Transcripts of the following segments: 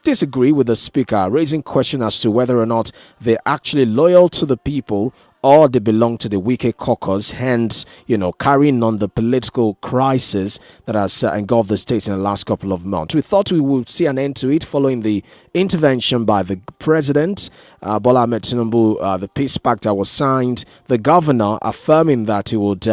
disagree with the speaker, raising question as to whether or not they're actually loyal to the people or they belong to the Wike caucus, hence, carrying on the political crisis that has engulfed the state in the last couple of months. We thought we would see an end to it following the intervention by the president, Bola Ahmed Tinubu. The peace pact that was signed, the governor affirming that he would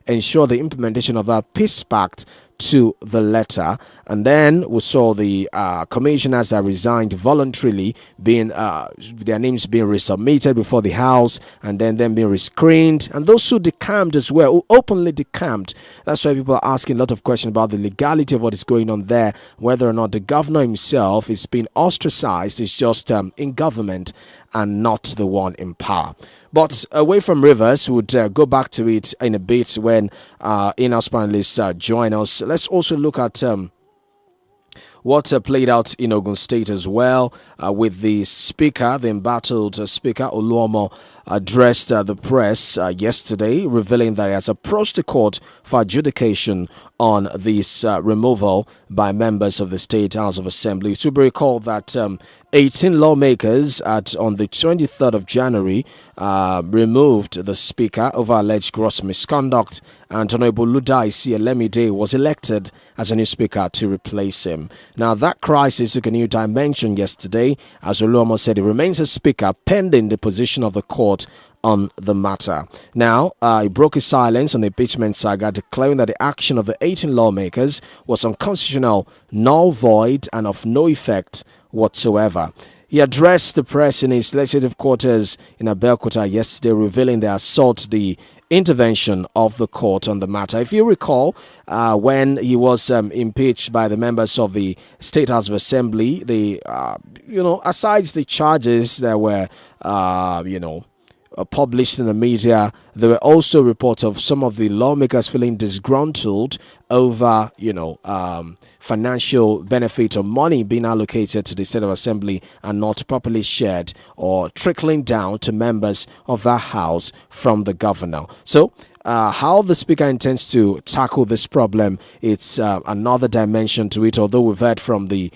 ensure the implementation of that peace pact to the letter. And then we saw the commissioners that resigned voluntarily being their names being resubmitted before the House, and then them being rescreened, and those who decamped as well, who openly decamped. That's why people are asking a lot of questions about the legality of what is going on there, whether or not the governor himself is being ostracized, is just in government and not the one in power. But away from Rivers, we'll go back to it in a bit when in-house panelists join us. Let's also look at what played out in Ogun State as well, with the speaker, the embattled speaker, Oluomo, addressed the press yesterday, revealing that he has approached the court for adjudication on this removal by members of the State House of Assembly. To be recalled that 18 lawmakers on the 23rd of January removed the speaker over alleged gross misconduct, and Honorable Ludaisi Elemide was elected as a new speaker to replace him. Now, that crisis took a new dimension yesterday, as Oluomo said he remains a speaker pending the position of the court on the matter. Now, he broke his silence on the impeachment saga, declaring that the action of the 18 lawmakers was unconstitutional, null, void, and of no effect whatsoever. He addressed the press in his legislative quarters in Abeokuta yesterday, revealing they had sought the intervention of the court on the matter. If you recall, when he was impeached by the members of the State House of Assembly, aside the charges that were, published in the media, there were also reports of some of the lawmakers feeling disgruntled over, financial benefit or money being allocated to the State of Assembly and not properly shared or trickling down to members of that house from the governor. So, how the speaker intends to tackle this problem, it's another dimension to it. Although we've heard from the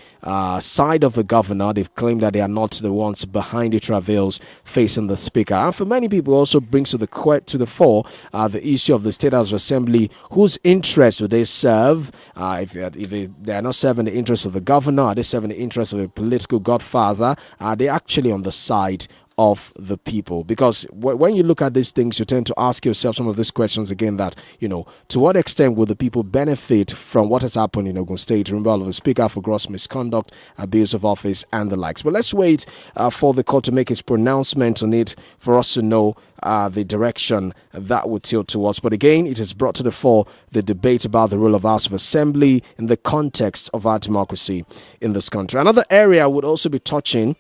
side of the governor, they've claimed that they are not the ones behind the travails facing the speaker. And for many people, also brings to the fore the issue of the State House of Assembly. Whose interests do they serve? If they are not serving the interests of the governor, are they serving the interests of a political godfather? Are they actually on the side of the people? Because when you look at these things, you tend to ask yourself some of these questions again, that, to what extent will the people benefit from what has happened in Ogun State? Removal of the speaker for gross misconduct, abuse of office, and the likes. But let's wait for the court to make its pronouncement on it for us to know the direction that would tilt towards. But again, it has brought to the fore the debate about the role of House of Assembly in the context of our democracy in this country. Another area I would also be touching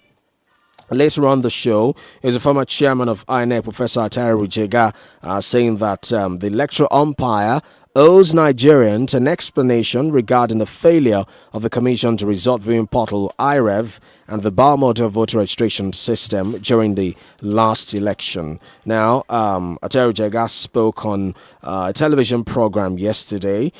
later on the show is a former chairman of INT'L, Professor Atari Rujega, saying that the electoral umpire owes Nigerians an explanation regarding the failure of the Commission to result viewing portal IREV and the biometric voter registration system during the last election. Now, Atari Rujega spoke on a television program yesterday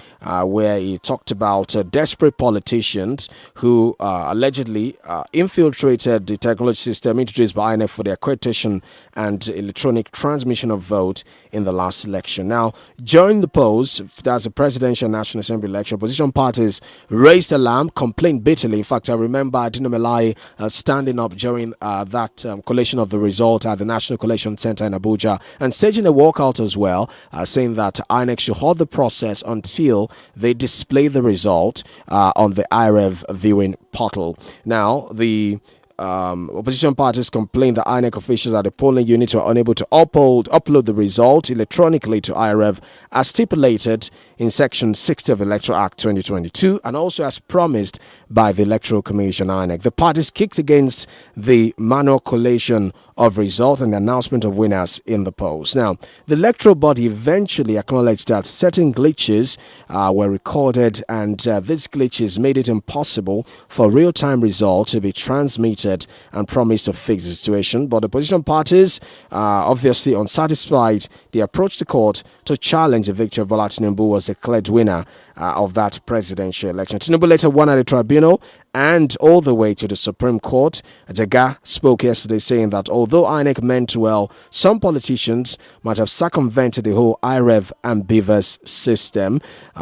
where he talked about desperate politicians who allegedly infiltrated the technology system introduced by INT'L for the accreditation and electronic transmission of vote in the last election. Now, during the polls, that's a presidential National Assembly election, opposition parties raised alarm, complained bitterly. In fact, I remember Adino Melai standing up during that collation of the result at the National Collation Center in Abuja and staging a walkout as well, saying that INEC should hold the process until they display the result on the IREV viewing portal. Now, the opposition parties complained that INEC officials at the polling unit were unable to upload the result electronically to IREV as stipulated in Section 60 of Electoral Act 2022 and also as promised by the Electoral Commission INEC. The parties kicked against the manual collation of result and the announcement of winners in the polls. Now, the electoral body eventually acknowledged that certain glitches were recorded, and these glitches made it impossible for real-time results to be transmitted and promised to fix the situation. But the opposition parties, obviously unsatisfied, they approached the court to challenge the victory of Bola Tinubu was declared winner of that presidential election. Tinubu later won at the tribunal and all the way to the Supreme Court. Jaga spoke yesterday saying that although INEC meant well, some politicians might have circumvented the whole IREV and BVAS system.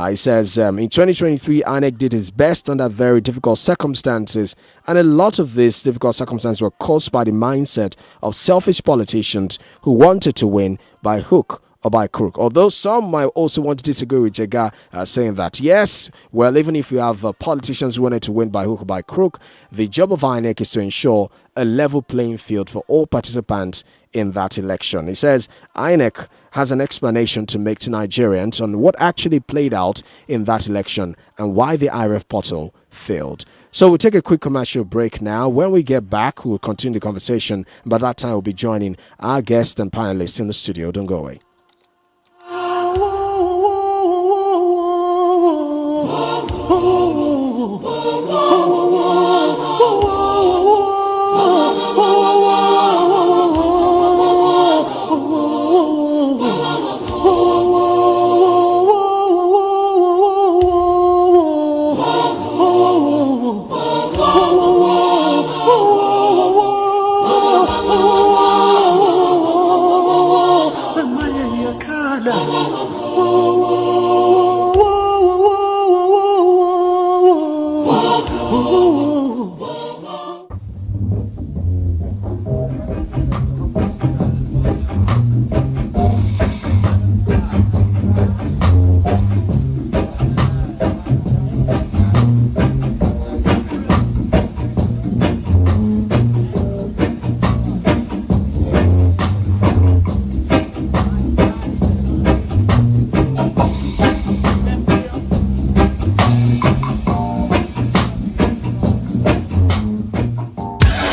He says in 2023, INEC did its best under very difficult circumstances, and a lot of these difficult circumstances were caused by the mindset of selfish politicians who wanted to win by hook or by crook. Although some might also want to disagree with Jega, saying that yes, well, even if you have politicians who wanted to win by hook or by crook, the job of INEC is to ensure a level playing field for all participants in that election. He says INEC has an explanation to make to Nigerians on what actually played out in that election and why the IREF portal failed. So we'll take a quick commercial break now. When we get back, we'll continue the conversation. By that time, we'll be joining our guests and panelists in the studio. Don't go away.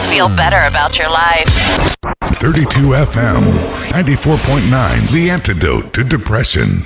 Feel better about your life. 32 FM, 94.9, the antidote to depression.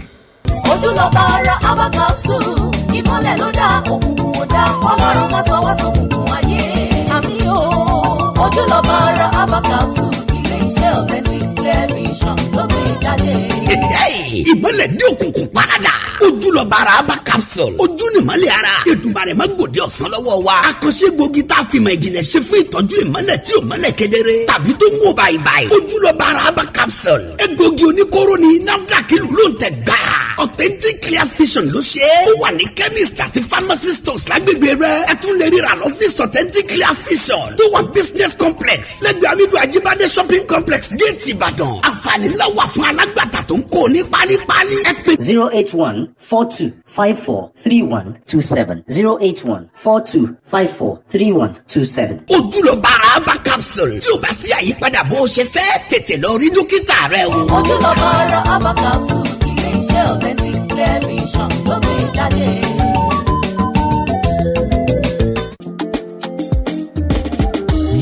Ìmọ̀lẹ̀ dé òkùnkùn parada. Ojúlọ̀bára Aba capsule. Ojú ni ìmọ̀lẹ̀ ara. Ètùbàrẹ̀ máa gbòde ọ̀sán lọ́wọ́ wa. Àkànṣe gbòógì tá a fi mọ̀ ìjìnlẹ̀ ṣe fún ìtọ́jú ìmọ̀lẹ̀ tí ò mọ̀lẹ̀ kedere. Tàbí tó ń wò báyìí. Ojúlọ̀bára Aba capsule. Egbògi oníkóró ni NAFDAC ìlú ló ń tẹ̀ gbà. Authentic Clear Vision ló ṣe é. Ó wà ní chemist àti pharmacy stores lágbègbè rẹ̀. Ẹ tún lè ríra lọ́fíìsì Authentic Clear Vision. Tó wà business complex. Lẹ́gbẹ̀ẹ́ Amidu Ajibade shopping complex Gate Ìbàdàn. Àǹfààní ńlá wà fún alágbàtà tó ń kó ní pálípálí. 081-4254-3127. 081-4254-3127. Ojúlọ̀bára Aba capsule. Tí o bá sí àyípadà bó o ṣe fẹ́, tètè lọ rí dókítà rẹ o. Ojúlọ̀bára Aba capsule. Ilé-iṣẹ́ Authentic Clear Vision ló gbé jáde.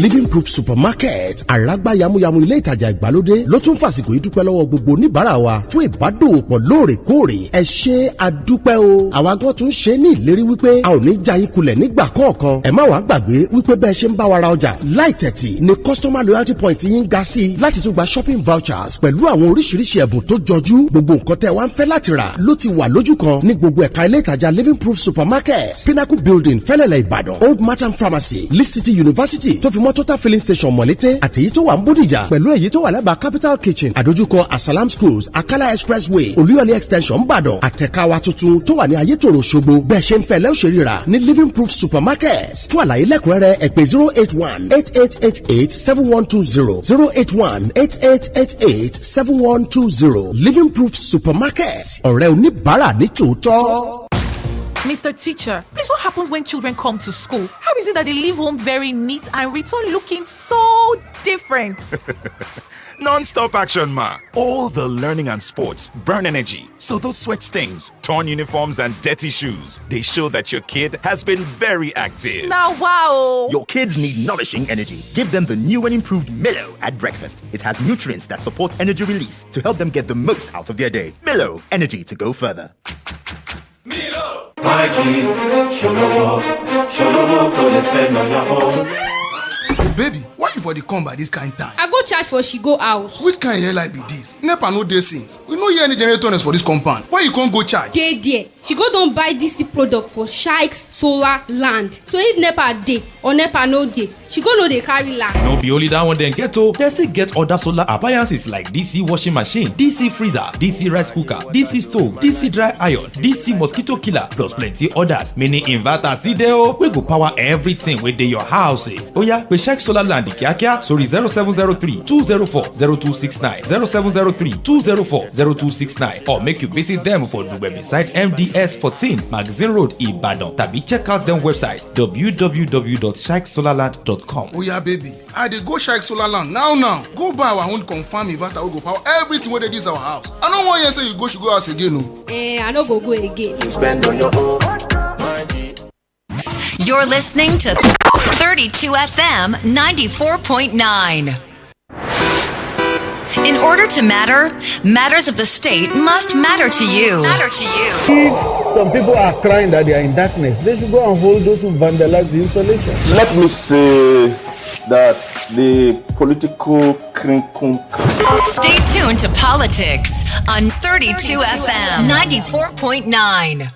Living Proof Supermarket àràgbá yamuyamu ilé ìtajà ìgbàlódé ló tún fàsìkò yìí dúpẹ́ lọ́wọ́ gbogbo oníbàárà wa fún ìbádòwòpọ̀ lóòrèkóòrè. Ẹ ṣé àdúpẹ́ o. Àwa gan tún ṣe ní ìlérí wípé a ò ní já yín kulẹ̀ nígbà kọ̀ọ̀kan. Ẹ má wàá gbàgbé wípé bẹ́ẹ̀ ṣe ń bá wa ra ọjà láì tẹ̀tì ni customer loyalty point yín ga sí i láti tún gba shopping vouchers pẹ̀lú àwọn oríṣiríṣi ẹ̀bùn tó jọjú. Gbogbo nǹkan tẹ́ wá ń fẹ́ láti rà ló ti wà lójú kan ní gbogbo ẹ̀ka ilé ìtajà Living Proof Supermarket, Pinnacle Building, Fẹ́lẹ́lẹ̀ Ìbàdàn, Old Marchant Pharmacy, Lee City University tó fi mọ́ Total Filling Station Mọ̀lété àtèyí tó wà ń Bódìjà pẹ̀lú èyí tó wà lẹ́bàá Capital Kitchen àdójúkọ Asalam Schools, Akala Expressway, Olúyọ̀lé Extension Ìbàdàn, àtẹ̀káwa tuntun tó wà ní Ayétòrò Òṣogbo. Bẹ́ẹ̀ ṣe ń fẹ́ lẹ́ òṣèré rà ní Living Proof Supermarket. Fún àlàyé lẹ́kùnrẹ́rẹ́ ẹ pè 081-8888-7120 081-8888-7120 Living Proof Supermarket. Ọ̀rẹ́ oníbàárà ní tòótọ́. Mr. Teacher, please, what happens when children come to school? How is it that they leave home very neat and return looking so different? Non-stop action, ma. All the learning and sports burn energy. So those sweat stains, torn uniforms, and dirty shoes, they show that your kid has been very active. Now, wow. Your kids need nourishing energy. Give them the new and improved Milo at breakfast. It has nutrients that support energy release to help them get the most out of their day. Milo, energy to go further. Milo! Hygiene, Sholowo, to the spend on your own. Baby, why you for the come by this kind time? I go charge for she go house. Which kind of hair like be this? Nepa no dey since. We no hear any generators for this compound. Why you can't go charge? Dey there. she go don buy DC product for Shikes Solar Land. So if NEPA dey or NEPA no dey, she go no dey carry land. No be only that one dem get o, dem still get other solar appliances like DC washing machine, DC freezer, DC rice cooker, DC stove, DC dry iron, DC mosquito killer, plus plenty others. Many inverters still dey o, wey go power everything wey dey your house. Oya, pe check Solar Land kíákíá sórí 0703 204 0269 0703 204 0269 or make you visit them for Dugbe beside MDS 14 Magazine Road, Ibadan. Tabi check out them website www.shikesolarland.com. Oh yeah, baby, I dey go Shike Solar Land now. Go buy our own confirm inverter wey go power everything wey dey this our house. I no wan hear say you should go house again o. I no go again. You spend on your own. You're listening to 32 FM 94.9. In order to matter, matters of the state must matter to you. If some people are crying that they are in darkness, they should go and hold those who vandalize the installation. Let me say that the political crinkle. Stay tuned to politics on 32 FM 94.9.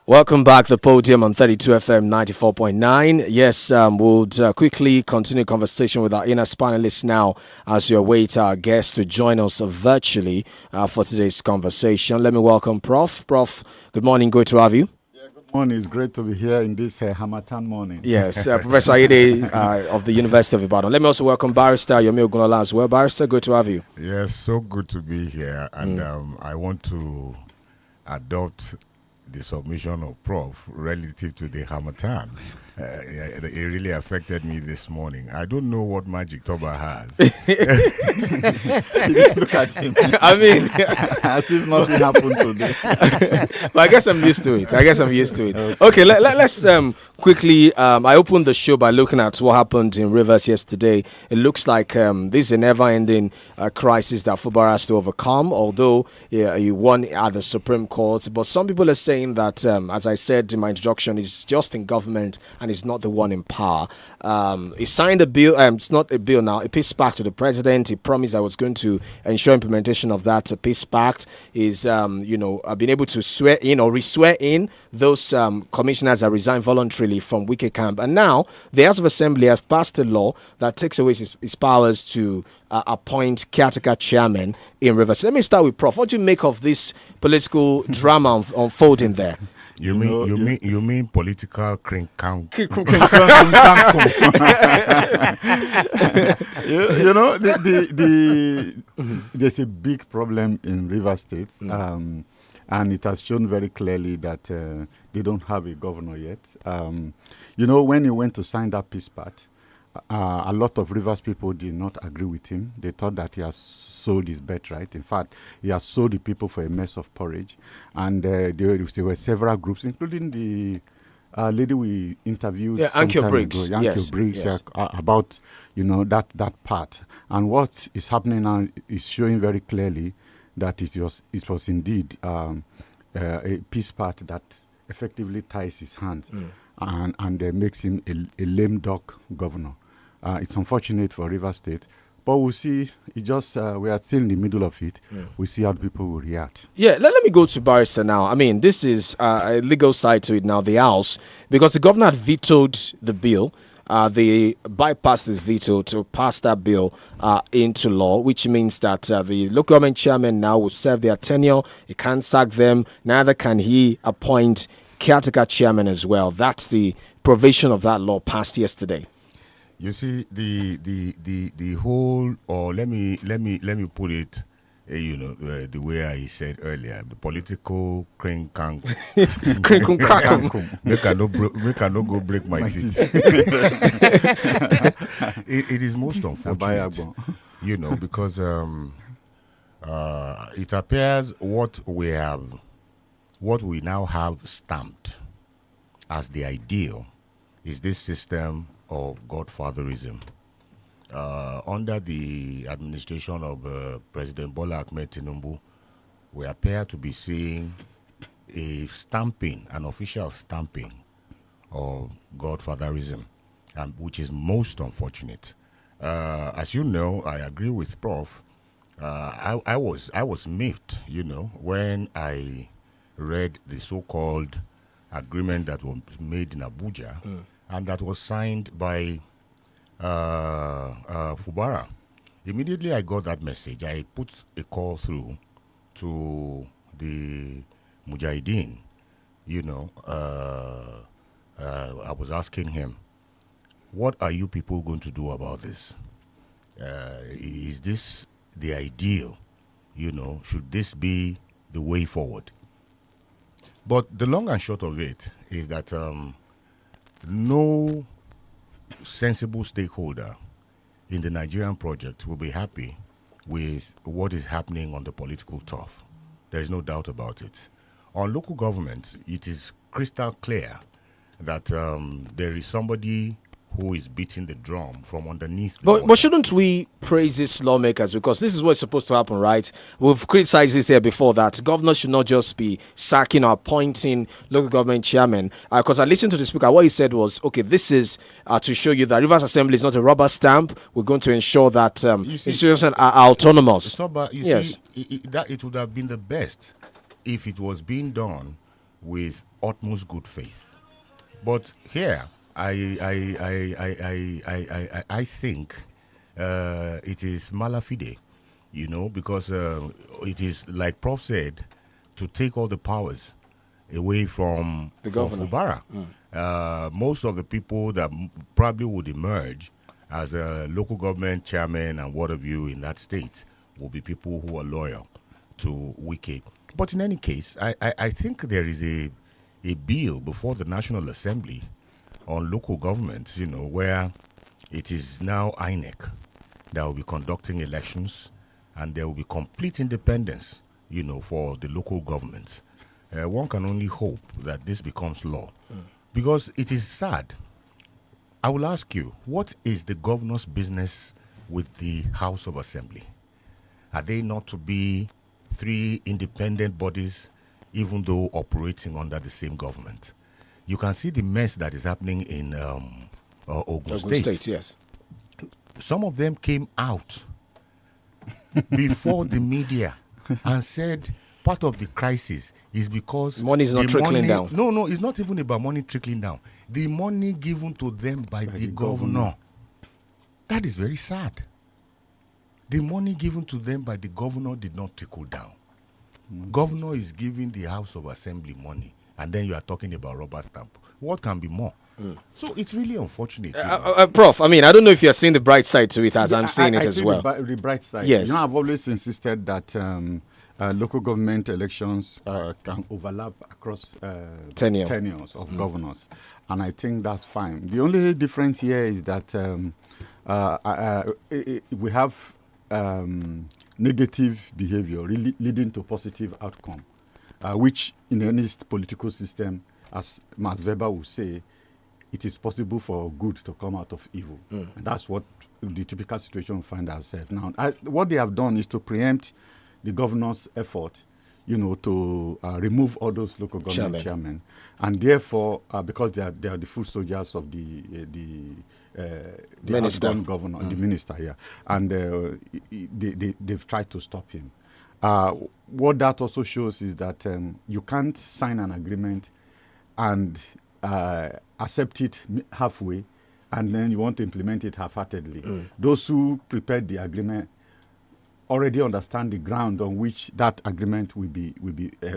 Welcome back, the Podium on 32 FM 94.9. Yes, we'll quickly continue conversation with our inner panelists now as we await our guests to join us virtually for today's conversation. Let me welcome Prof. Prof, good morning, good to have you. Good morning, it's great to be here in this Hamatan morning. Yes, Professor Ayede of the University of Ibadan. Let me also welcome Barrister Yomi Ogunola as well. Barrister, good to have you. Yes, so good to be here. And I want to adopt the submission of Prof relative to the Hamatan. It really affected me this morning. I don't know what magic Toba has. Look at him. I mean, as if nothing happened today. But I guess I'm used to it. Okay, let's quickly. I opened the show by looking at what happened in Rivers yesterday. It looks like this is a never-ending crisis that football has to overcome. Although he won at the Supreme Court, but some people are saying that, as I said in my introduction, he's just in government and is not the one in power. He signed a bill. It's not a bill now. A peace pact to the president. He promised I was going to ensure implementation of that peace pact. Is been able to swear in or re-swear in those commissioners that resigned voluntarily from Wike camp. And now the House of Assembly has passed a law that takes away his powers to appoint caretaker chairman in Rivers. Let me start with Prof. What do you make of this political drama unfolding there? You mean political crinkle? There's a big problem in Rivers State, and it has shown very clearly that they don't have a governor yet. When he went to sign that peace pact, a lot of Rivers people did not agree with him. They thought that he has sold his birthright. In fact, he has sold the people for a mess of porridge. And there were several groups, including the lady we interviewed, Anke Briggs, about that part. And what is happening now is showing very clearly that it was indeed a peace pact that effectively ties his hands and makes him a lame duck governor. It's unfortunate for Rivers State, but we'll see. We are still in the middle of it. We'll see how people will react. Yeah, let me go to Barrister now. I mean, this is a legal side to it now, the House, because the governor had vetoed the bill. They bypassed this veto to pass that bill into law, which means that the local government chairman now will serve their tenure. He can't sack them. Neither can he appoint caretaker chairman as well. That's the provision of that law passed yesterday. You see, the whole, or let me put it, the way I said earlier, the political crinkle. Make I no go break my teeth. It is most unfortunate, because it appears what we now have stamped as the ideal is this system of godfatherism. Under the administration of President Bola Ahmed Tinubu, we appear to be seeing an official stamping of godfatherism, which is most unfortunate. As you know, I agree with Prof I was miffed, when I read the so-called agreement that was made in Abuja, and that was signed by Fubara. Immediately I got that message. I put a call through to the Mujahideen. I was asking him, what are you people going to do about this? Is this the ideal? Should this be the way forward? But the long and short of it is that no sensible stakeholder in the Nigerian project will be happy with what is happening on the political turf. There is no doubt about it. On local government, it is crystal clear that there is somebody who is beating the drum from underneath. But shouldn't we praise these lawmakers? Because this is what's supposed to happen, right? We've criticized this here before, that governors should not just be sacking or appointing local government chairmen. Because I listened to the speaker, what he said was, okay, this is to show you that Rivers Assembly is not a rubber stamp. We're going to ensure that institutions are autonomous. It would have been the best if it was being done with utmost good faith. But here, I think it is malafide, because it is, like Prof said, to take all the powers away from Fubara. Most of the people that probably would emerge as a local government chairman and what have you in that state will be people who are loyal to Wike. But in any case, I think there is a bill before the National Assembly on local governments, where it is now INEC that will be conducting elections, and there will be complete independence, for the local governments. One can only hope that this becomes law, because it is sad. I will ask you, what is the governor's business with the House of Assembly? Are they not to be three independent bodies, even though operating under the same government? You can see the mess that is happening in Ogun State. Yes. Some of them came out before the media and said part of the crisis is because money is not trickling down. No, it's not even about money trickling down. The money given to them by the governor. That is very sad. The money given to them by the governor did not trickle down. Governor is giving the House of Assembly money, and then you are talking about rubber stamp. What can be more? So it's really unfortunate. Prof, I mean, I don't know if you're seeing the bright side to it as I'm seeing it as well. The bright side. Yes. I've always insisted that local government elections can overlap across tenures of governors. And I think that's fine. The only difference here is that we have negative behavior leading to positive outcome, which in any political system, as Max Weber would say, it is possible for good to come out of evil. And that's what the typical situation we find ourselves now. What they have done is to preempt the governor's effort, to remove all those local government chairmen. And therefore, because they are the full soldiers of the outgoing governor, the minister here, and they've tried to stop him. What that also shows is that you can't sign an agreement and accept it halfway, and then you want to implement it half-heartedly. Those who prepared the agreement already understand the ground on which that agreement will be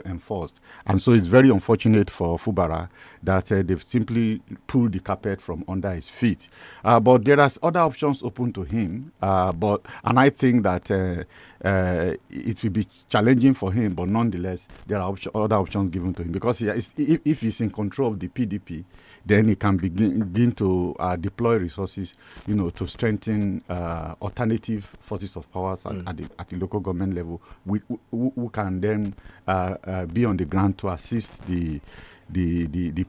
enforced. And so it's very unfortunate for Fubara that they've simply pulled the carpet from under his feet. But there are other options open to him. And I think that it will be challenging for him, but nonetheless, there are other options given to him. Because if he's in control of the PDP, then he can begin to deploy resources, to strengthen alternative forces of power at the local government level, who can then be on the ground to assist the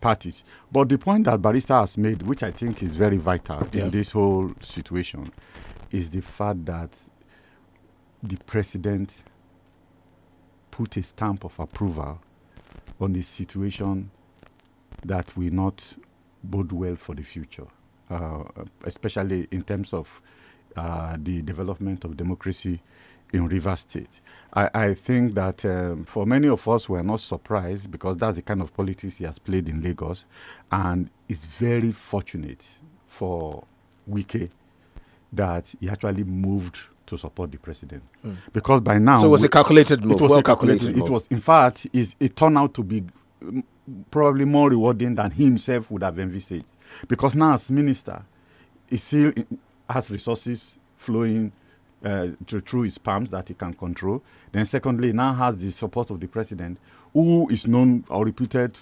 parties. But the point that Barrister has made, which I think is very vital in this whole situation, is the fact that the president put a stamp of approval on a situation that will not bode well for the future, especially in terms of the development of democracy in Rivers State. I think that for many of us, we are not surprised because that's the kind of politics he has played in Lagos. And it's very fortunate for Wike that he actually moved to support the president. Because by now... So it was a calculated move, calculated move. It was, in fact, it turned out to be probably more rewarding than he himself would have envisaged. Because now as minister, he still has resources flowing through his palms that he can control. Then secondly, now has the support of the president, who is known or reputed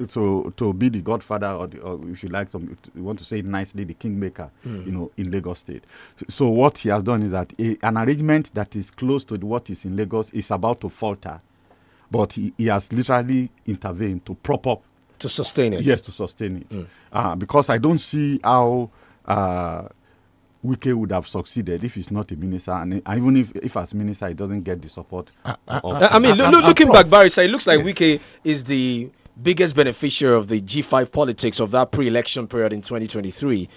to be the godfather, or if you like, if you want to say it nicely, the kingmaker, in Lagos State. So what he has done is that an arrangement that is close to what is in Lagos is about to falter, but he has literally intervened to prop up. To sustain it. Yes, to sustain it. Because I don't see how Wike would have succeeded if he's not a minister, and even if as minister he doesn't get the support. Looking back, Barrister, it looks like Wike is the biggest beneficiary of the G5 politics of that pre-election period in 2023.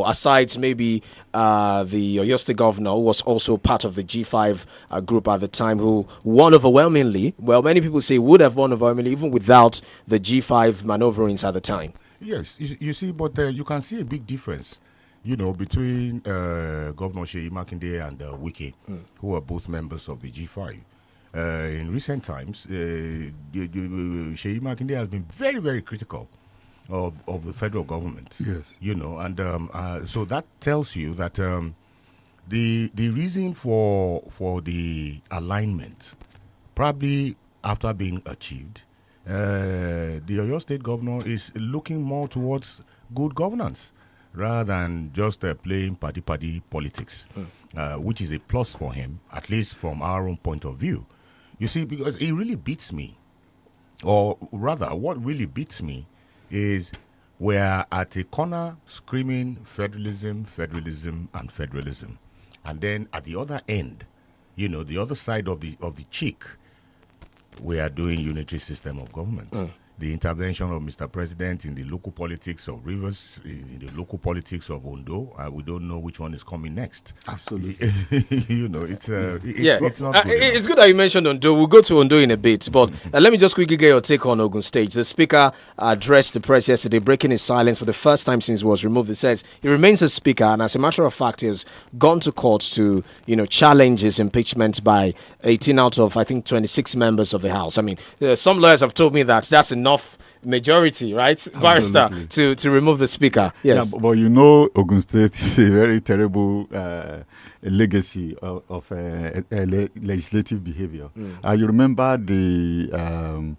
Aside maybe the Oyo State governor, who was also part of the G5 group at the time, who won overwhelmingly. Well, many people say would have won overwhelmingly even without the G5 maneuverings at the time. Yes, you see, but you can see a big difference, between Governor Seyi Makinde and Wike, who are both members of the G5. In recent times, Seyi Makinde has been very, very critical of the federal government. Yes. And so that tells you that the reason for the alignment, probably after being achieved, the Oyo State governor is looking more towards good governance rather than just playing party politics, which is a plus for him, at least from our own point of view. You see, because it really beats me, or rather, what really beats me is we're at a corner screaming federalism, and federalism. And then at the other end, the other side of the cheek, we are doing unitary system of government. The intervention of Mr. President in the local politics of Rivers, in the local politics of Ondo, we don't know which one is coming next. Absolutely. It's not good. It's good that you mentioned Ondo. We'll go to Ondo in a bit, but let me just quickly get your take on Ogun State. The speaker addressed the press yesterday, breaking his silence for the first time since he was removed. He says he remains a speaker, and as a matter of fact, he has gone to court to, challenge his impeachment by 18 out of, I think, 26 members of the House. I mean, some lawyers have told me that that's enough majority, right, Barrister, to remove the speaker. Yes. Yeah, but Ogun State is a very terrible legacy of legislative behavior. You remember the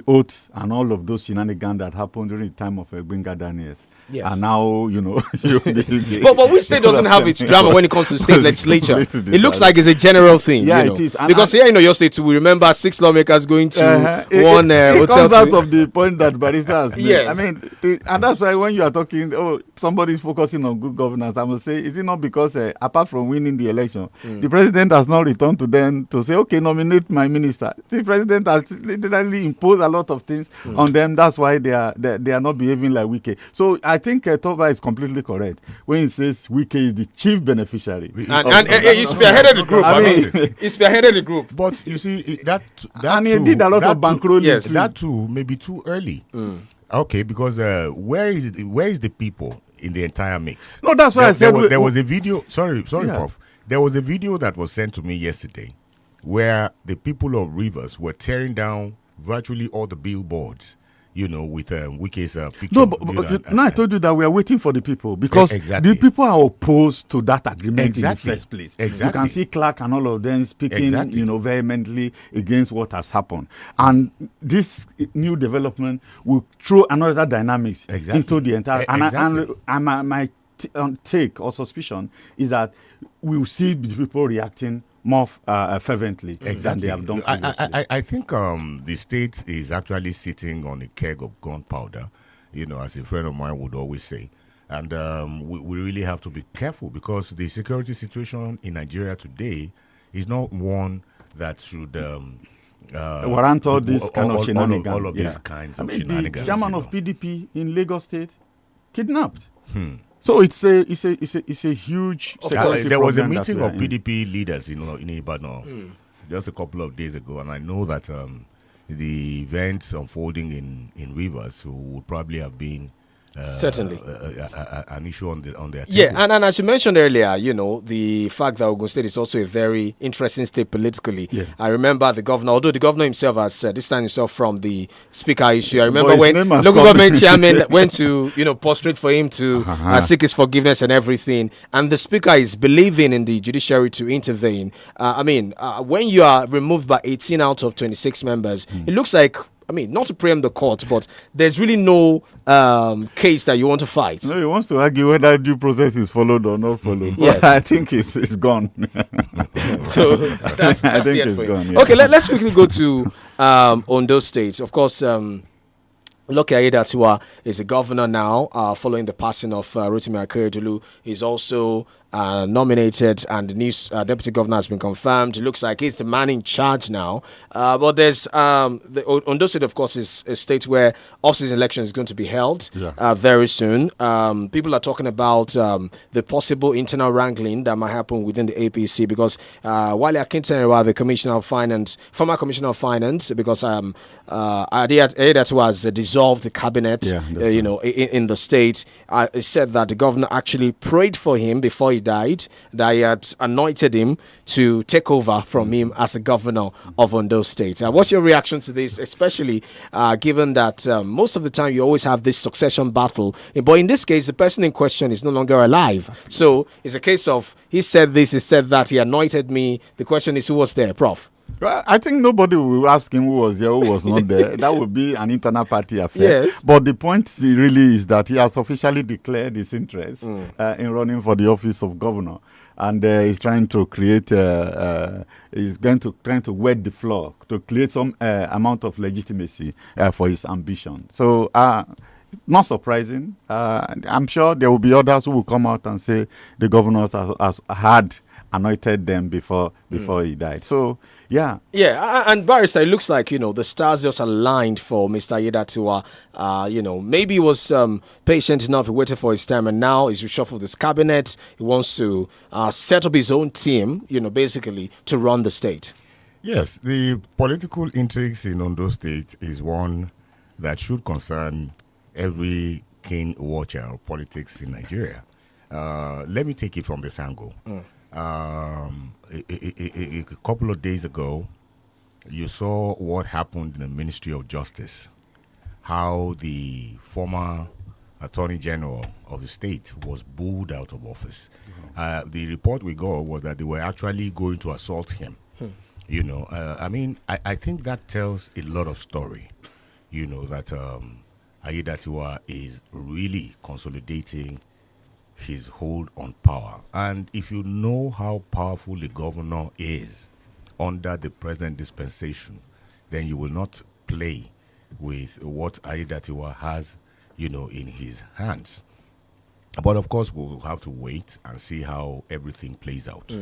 oath and all of those shenanigans that happened during the time of Gbenga Daniels. Yes. And now, but which state doesn't have its drama when it comes to state legislature? It looks like it's a general thing. Yeah, it is. Because here in your state, we remember 6 lawmakers going to one hotel. It comes out of the point that Barrister has made. Yes. I mean, and that's why when you are talking, somebody's focusing on good governance, I must say, is it not because, apart from winning the election, the president has not returned to them to say, okay, nominate my minister. The president has literally imposed a lot of things on them. That's why they are not behaving like Wike. So I think Toba is completely correct when he says Wike is the chief beneficiary. And he spearheaded the group. He spearheaded the group. But you see, that and too, he did a lot of bankrolling. Yes, that too may be too early. Okay, because where is the people in the entire mix? No, that's why I said there was a video. Sorry, Prof. There was a video that was sent to me yesterday where the people of Rivers were tearing down virtually all the billboards, with Wike's picture. No, but I told you that we are waiting for the people because the people are opposed to that agreement in the first place. Exactly. You can see Clark and all of them speaking, vehemently against what has happened. And this new development will throw another dynamics into the entire. And my take or suspicion is that we will see the people reacting more fervently than they have done previously. I think the state is actually sitting on a keg of gunpowder, as a friend of mine would always say. And we really have to be careful because the security situation in Nigeria today is not one that should warrant all this kind of shenanigans. All of these kinds of shenanigans. The chairman of PDP in Lagos State kidnapped. So it's a huge. There was a problem meeting that of we are in. PDP leaders, in Ibadan, just a couple of days ago, and I know that the events unfolding in Rivers would probably have been certainly an issue on their table. Yeah, and as you mentioned earlier, the fact that Ogun State is also a very interesting state politically. Yeah. I remember the governor, although the governor himself has this time himself from the speaker issue. I remember But his when name has local come. government chairman went to prostrate for him to seek his forgiveness and everything, and the speaker is believing in the judiciary to intervene. When you are removed by 18 out of 26 members, it looks like. Not to preempt the court, but there's really no case that you want to fight. No, he wants to argue whether due process is followed or not followed. Yes. I think it's gone. So that's I think the end it's for it. gone. Yeah. Okay, let's quickly go to Ondo State. Of course, Loki Aiyedatiwa is a governor now, following the passing of Rotimi Akeredolu. He's also nominated, and the new deputy governor has been confirmed. It looks like he's the man in charge now. But there's the Ondo State, of course, is a state where off-season election is going to be held very soon. People are talking about the possible internal wrangling that might happen within the APC, because Wale Akintanewa, the commissioner of finance, former commissioner of finance, because Aiyedatiwa has dissolved the cabinet, in the state. It said that the governor actually prayed for him before he died, that he had anointed him to take over from him as a governor of Ondo State. What's your reaction to this, especially given that most of the time you always have this succession battle, but in this case the person in question is no longer alive, so it's a case of he said this, he said that, he anointed me. The question is, who was there, Prof? Well, I think nobody will ask him who was there, who was not there. That would be an internal party affair. Yes. But the point really is that he has officially declared his interest in running for the office of governor, and he's trying to create. He's trying to wet the floor to create some amount of legitimacy for his ambition. So. Not surprising. I'm sure there will be others who will come out and say the governors had anointed them before he died. So, yeah. Yeah, and Barrister, it looks like, the stars just aligned for Mr. Aiyedatiwa. Maybe he was patient enough, he waited for his time, and now he's reshuffled his cabinet. He wants to set up his own team, basically, to run the state. Yes, the political intrigues in Ondo State is one that should concern every keen watcher of politics in Nigeria. Let me take it from this angle. A couple of days ago, you saw what happened in the Ministry of Justice, how the former Attorney General of the state was booed out of office. The report we got was that they were actually going to assault him. I think that tells a lot of story, that Aiyedatiwa is really consolidating his hold on power. And if you know how powerful the governor is under the present dispensation, then you will not play with what Aiyedatiwa has, in his hands. But of course, we'll have to wait and see how everything plays out.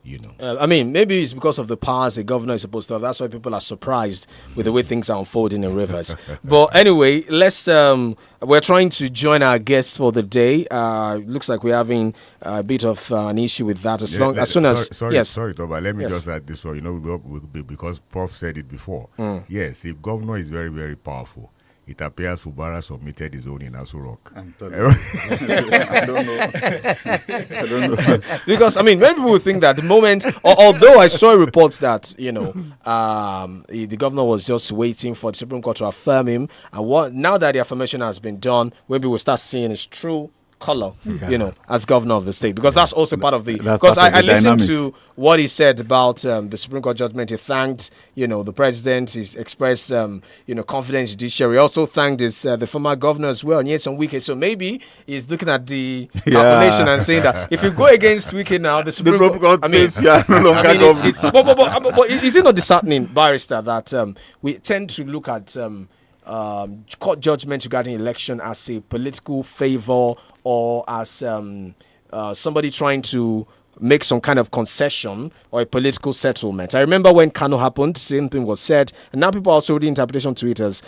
Maybe it's because of the powers the governor is supposed to have. That's why people are surprised with the way things are unfolding in Rivers. But anyway, we're trying to join our guests for the day. Looks like we're having a bit of an issue with that. Sorry, Toba, let me just add this one. Because Prof said it before. Yes, if governor is very, very powerful, it appears Fubara submitted his own in Aso Rock. I don't know. Because, many people think that the moment, although I saw reports that, the governor was just waiting for the Supreme Court to affirm him. And now that the affirmation has been done, maybe we'll start seeing his true color, as governor of the state, because that's also part of the. Because I listened to what he said about the Supreme Court judgment. He thanked, the president. He's expressed, confidence in judiciary. He also thanked the former governor as well, Nyesom Wike. So maybe he's looking at the calculation and saying that if you go against Wike now, the Supreme Court, no longer but is it not disheartening, Barrister, that we tend to look at court judgment regarding election as a political favor, or as somebody trying to make some kind of concession or a political settlement. I remember when Kano happened, same thing was said, and now people are also reading interpretation to it as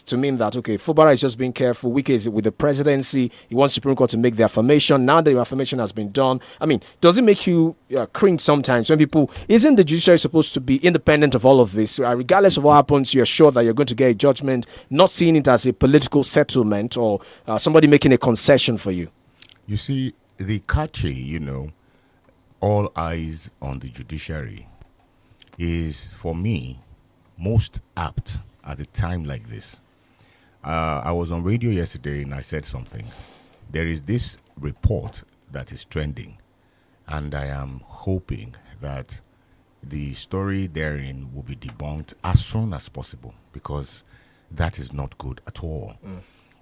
to mean that, okay, Fubara is just being careful, Wike is with the presidency, he wants Supreme Court to make the affirmation. Now the affirmation has been done. I mean, does it make you cringe sometimes when people, isn't the judiciary supposed to be independent of all of this? Regardless of what happens, you're sure that you're going to get a judgment, not seeing it as a political settlement or somebody making a concession for you. You see, the catchy, all eyes on the judiciary is, for me, most apt at a time like this. I was on radio yesterday and I said something. There is this report that is trending, and I am hoping that the story therein will be debunked as soon as possible, because that is not good at all.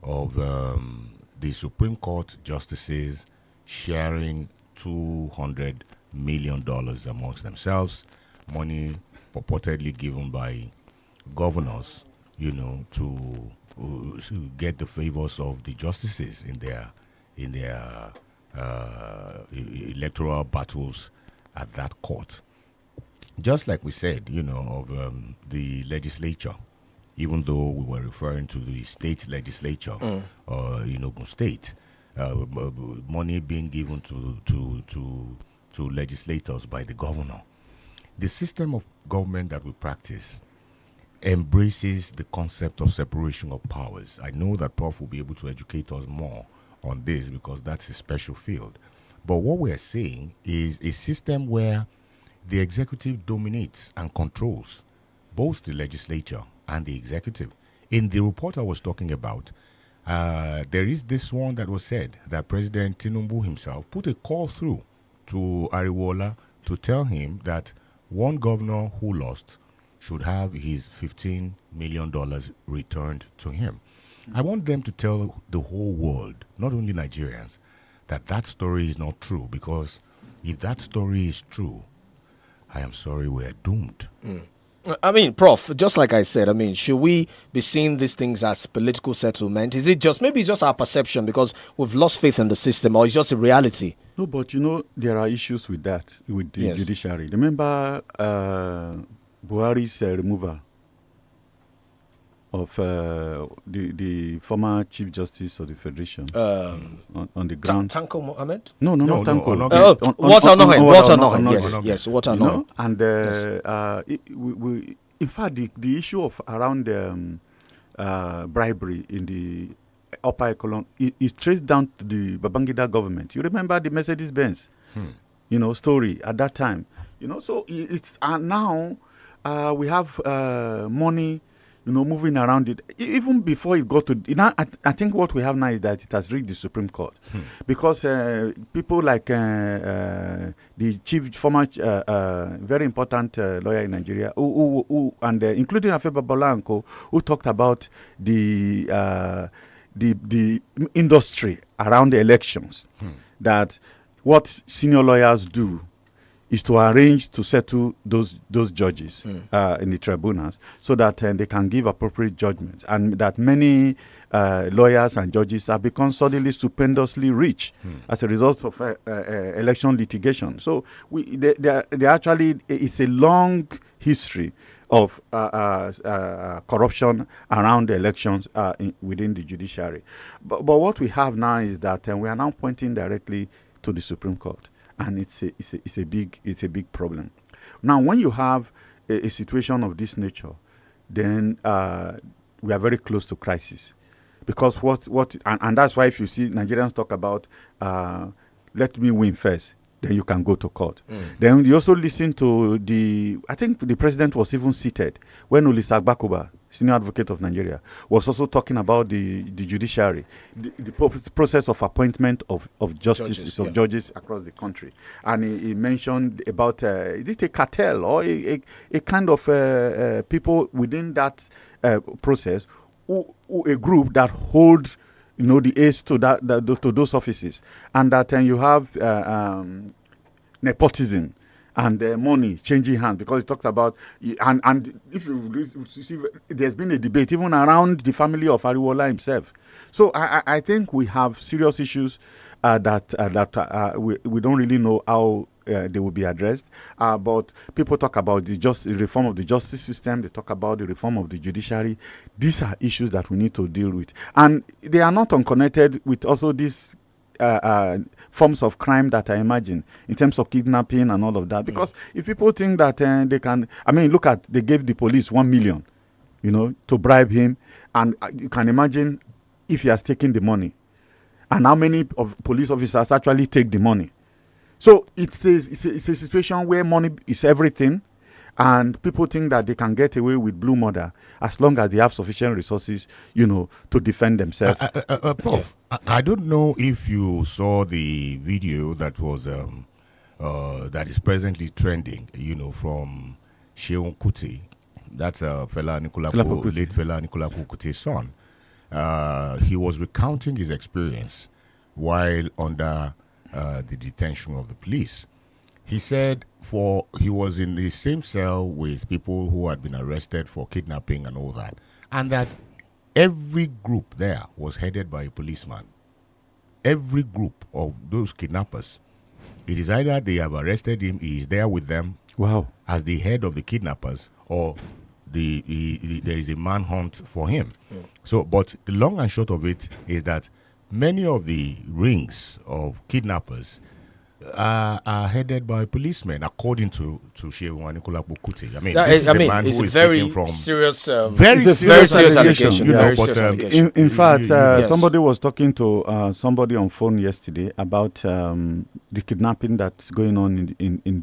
Of the Supreme Court justices sharing $200 million amongst themselves, money purportedly given by governors, to get the favors of the justices in their electoral battles at that court. Just like we said, of the legislature, even though we were referring to the state legislature in Ogun State, money being given to legislators by the governor. The system of government that we practice embraces the concept of separation of powers. I know that Prof will be able to educate us more on this because that's a special field. But what we're saying is a system where the executive dominates and controls both the legislature and the executive. In the report I was talking about, there is this one that was said that President Tinubu himself put a call through to Ariwola to tell him that one governor who lost should have his $15 million returned to him. I want them to tell the whole world, not only Nigerians, that story is not true, because if that story is true, I am sorry, we're doomed. I mean, Prof, just like I said, should we be seeing these things as political settlement? Is it maybe it's just our perception because we've lost faith in the system, or it's just a reality? No, but there are issues with that, with the judiciary. Remember Buhari's removal of the former Chief Justice of the Federation on the ground. Tanko Mohammed? No, not Tanko. Walter Nohen. Yes, Walter Nohen. And in fact, the issue of around bribery in the upper echelon is traced down to the Babangida government. You remember the Mercedes-Benz, story at that time. So it's now we have money, moving around it. Even before it got to, I think what we have now is that it has reached the Supreme Court, because people like the former very important lawyer in Nigeria, who and including Afe Babalanko, who talked about the industry around the elections, that what senior lawyers do is to arrange to settle those judges in the tribunals, so that they can give appropriate judgments, and that many lawyers and judges have become suddenly stupendously rich as a result of election litigation. So they actually, it's a long history of corruption around the elections within the judiciary. But what we have now is that we are now pointing directly to the Supreme Court. And it's a big problem. Now, when you have a situation of this nature, then we are very close to crisis, because and that's why if you see Nigerians talk about let me win first, then you can go to court. Then you also listen to I think the president was even seated when Olisa Agbakoba, senior advocate of Nigeria, was also talking about the judiciary, the process of appointment of judges across the country. And he mentioned about, is it a cartel or a kind of people within that process, a group that hold the aids to to those offices, and that you have nepotism and money changing hands, because he talked about, and if you see, there's been a debate even around the family of Ariwola himself. So I think we have serious issues that we don't really know how they will be addressed. But people talk about the reform of the justice system. They talk about the reform of the judiciary. These are issues that we need to deal with, and they are not unconnected with also these forms of crime that I imagine in terms of kidnapping and all of that. Because if people think that they can, they gave the police 1 million, to bribe him, and you can imagine if he has taken the money, and how many of police officers actually take the money. So it's a situation where money is everything, and people think that they can get away with blue murder as long as they have sufficient resources, to defend themselves. Prof, I don't know if you saw the video that was that is presently trending, from Sheun Kuti. That's late Fela Anikulapo Kuti's son. He was recounting his experience while under the detention of the police. He said he was in the same cell with people who had been arrested for kidnapping and all that, and that every group there was headed by a policeman. Every group of those kidnappers, it is either they have arrested him, he is there with them as the head of the kidnappers, or there is a manhunt for him. So, but the long and short of it is that many of the rings of kidnappers are headed by policemen, according to Sheun Anikulapo Kuti. It's a very serious, very serious allegation. In fact, somebody was talking to somebody on phone yesterday about the kidnapping that's going on in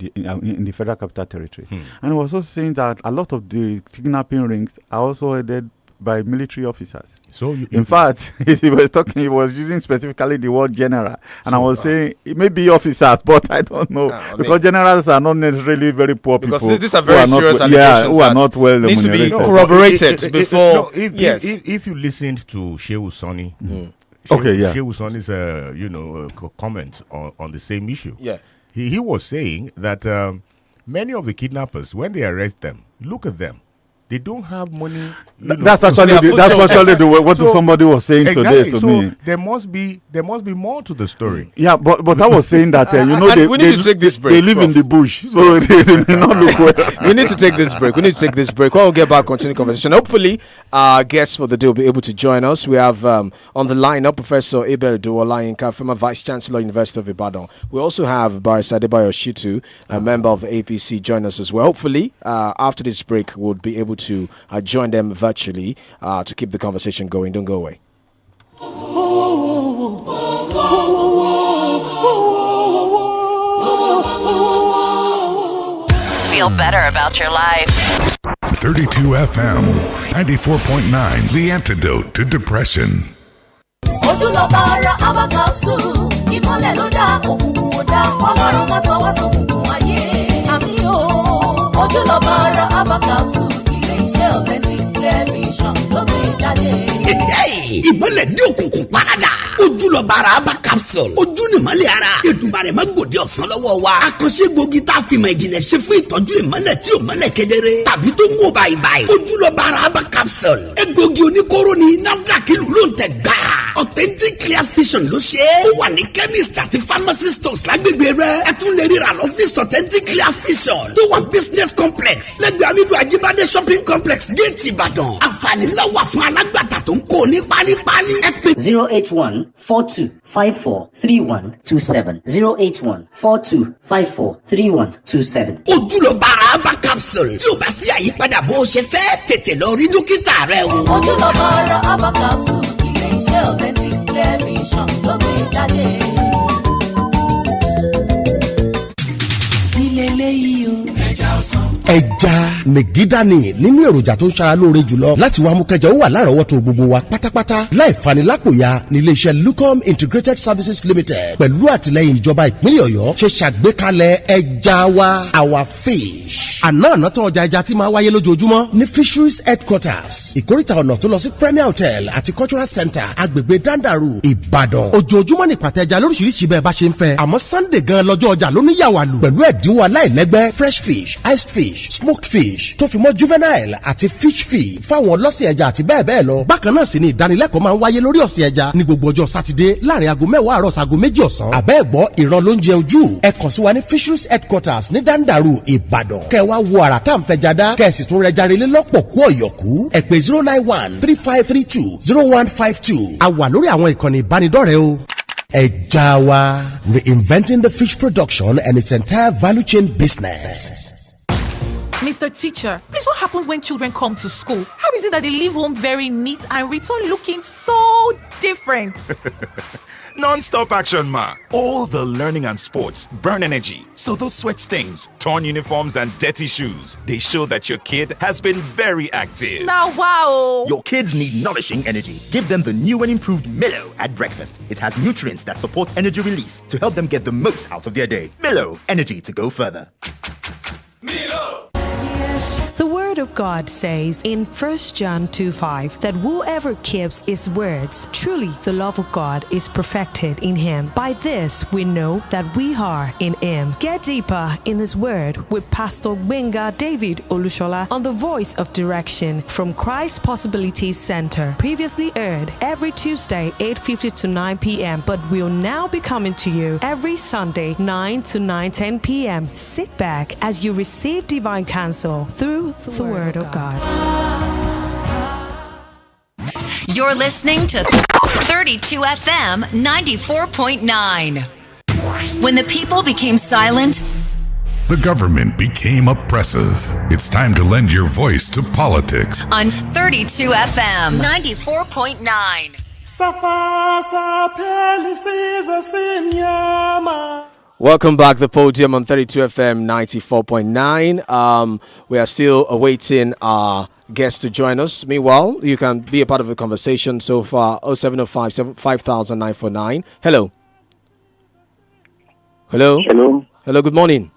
the Federal Capital Territory, and he was also saying that a lot of the kidnapping rings are also headed by military officers. So, in fact, he was using specifically the word general, and I was saying it may be officers, but I don't know, because generals are not necessarily very poor people. Because these are very serious allegations. Who are not well needs remunerated. to be corroborated before. If you listened to Shehu Sani, Shehu Sani's comment on the same issue. Yeah, he was saying that many of the kidnappers, when they arrest them, look at them. They don't have money. That's actually what somebody was saying today to me. There must be more to the story. Yeah, but I was saying that we need to take this break. They live in the bush, so they may not look well. We need to take this break. When we'll get back, continue conversation. Hopefully, our guests for the day will be able to join us. We have on the line up Professor Abel Duolayinka, former Vice Chancellor, University of Ibadan. We also have Barrister Adebayo Shitu, a member of the APC, join us as well. Hopefully, after this break, we'll be able to join them virtually to keep the conversation going. Don't go away. Feel better about your life. 32 FM, 94.9, the antidote to depression. Ojúlọ́ba ara Aba Capsule, ìmọ́lẹ̀ ló dá òkùnkùn ò dá, Ọlọ́run má sọ wá sókùnkùn ayé. Àmín o, ojúlọ́ba ara Aba Capsule, ilé-iṣẹ́ authentic television ló gbé jáde. Ìmọ́lẹ̀ dé òkùnkùn paradà. Ojúlọ́ba ara Aba Capsule. Ojú ni ìmọ́lẹ̀ ara. Èdùmàrè má gbòde ọ̀sán lọ́wọ́ wa. Àkànṣe gbòógì tá a fi mọ̀ ìjìnlẹ̀ ṣe fún ìtọ́jú ìmọ́lẹ̀ tí ò mọ́lẹ̀ kedere. Tàbí tó ń wò báyìí. Ojúlọ́ba ara Aba Capsule. Egbògi oníkóró ni NAFDAC ìlú ló ń tẹ̀ gbà. Authentic Clear Vision ló ṣe é. Ó wà ní chemist àti pharmacy stores lágbègbè rẹ̀. Ẹ tún lè ríra lọ́fíìsì Authentic Clear Vision. Tó wà business complex. Lẹ́gbẹ̀ẹ́ Amidu Ajibade shopping complex Gate Ìbàdàn. Àǹfààní ńlá wà fún alágbàtà tó ń kó ní pálípálí. Ẹ pè 081-4254-3127. 081-4254-3127. Ojúlọ́ba ara Aba Capsule. Tí o bá sí àyípadà bó o ṣe fẹ́, tètè lọ rí dókítà rẹ o. Ojúlọ́ba ara Aba Capsule, ilé-iṣẹ́ authentic television ló gbé jáde. Ilé eléyìí o. Ẹja Megidani nínú èròjà tó ń ṣara lóore jùlọ láti wá mú kẹjà ó wà lárọ̀ọ́wọ́tó gbogbo wa pátápátá láì fanilápòyà ní iléeṣẹ́ Lucom Integrated Services Limited pẹ̀lú àtìlẹ́yìn ìjọba ìpínlẹ̀ Ọ̀yọ́ ṣe ṣàgbékalẹ̀ ẹja wa our fish. Àná tó ọjà ẹja tí máa wáyé lójoojúmọ́ ní Fisheries Headquarters ìkórìtà ọ̀nà tó lọ sí Premier Hotel àti Cultural Center agbègbè Dandaru Ìbàdàn. Ojoojúmọ́ ní ìpàtẹ ẹja lóríṣiríṣi bẹ́ẹ̀ bá ṣe ń fẹ́ àmọ́ Sunday gan lọ́jọ́ ọjà ló ní yàwálù pẹ̀lú ẹ̀dínwó aláìlẹ́gbẹ́ fresh fish, iced fish, smoked fish fish tó fi mọ́ juvenile àti fish fee fáwọn ọlọ́sìn ẹja àti bẹ́ẹ̀ bẹ́ẹ̀ lọ. Bákan náà sì ni ìdánilẹ́kọ̀ọ́ máa ń wáyé lórí ọ̀sìn ẹja ní gbogbo ọjọ́ sátidé láàrin aago 10 àárọ̀ sago 2 ọ̀sán. Àbẹ́ẹ̀gbọ́ ìran ló ń jẹ ojú. Ẹ kàn sí wa ní fisheries headquarters ní Dandaru Ìbàdàn. Kẹ́ wá wo àrà tá à ń fẹja dá. Kẹ́ sì tún rẹja relé lọ́pọ̀ kú ọ̀yọ̀kú. Ẹ pè 091-3532-0152. A wà lórí àwọn ìkànnì ìbánidọ́rẹ̀ẹ́ o. Ẹja wa, reinventing the fish production and its entire value chain business. Mr. Teacher, please what happens when children come to school? How is it that they leave home very neat and return looking so different? Non-stop action, ma. All the learning and sports burn energy. So those sweat stains, torn uniforms, and dirty shoes, they show that your kid has been very active. Now, wow. Your kids need nourishing energy. Give them the new and improved Milo at breakfast. It has nutrients that support energy release to help them get the most out of their day. Milo, energy to go further. The Word of God says in 1 John 2:5 that whoever keeps His words, truly the love of God is perfected in him. By this we know that we are in Him. Get deeper in His Word with Pastor Benga David Olushola on the Voice of Direction from Christ Possibilities Center. Previously aired every Tuesday 8:50 to 9 p.m. but will now be coming to you every Sunday 9 to 9:10 p.m. Sit back as you receive divine counsel through the Word of God. You're listening to 32 FM 94.9. When the people became silent, the government became oppressive. It's time to lend your voice to politics. On 32 FM 94.9. Welcome back, the Podium on 32 FM 94.9. We are still awaiting our guests to join us. Meanwhile, you can be a part of the conversation so far. 0705 5949. Hello. Hello. Hello. Hello, good morning.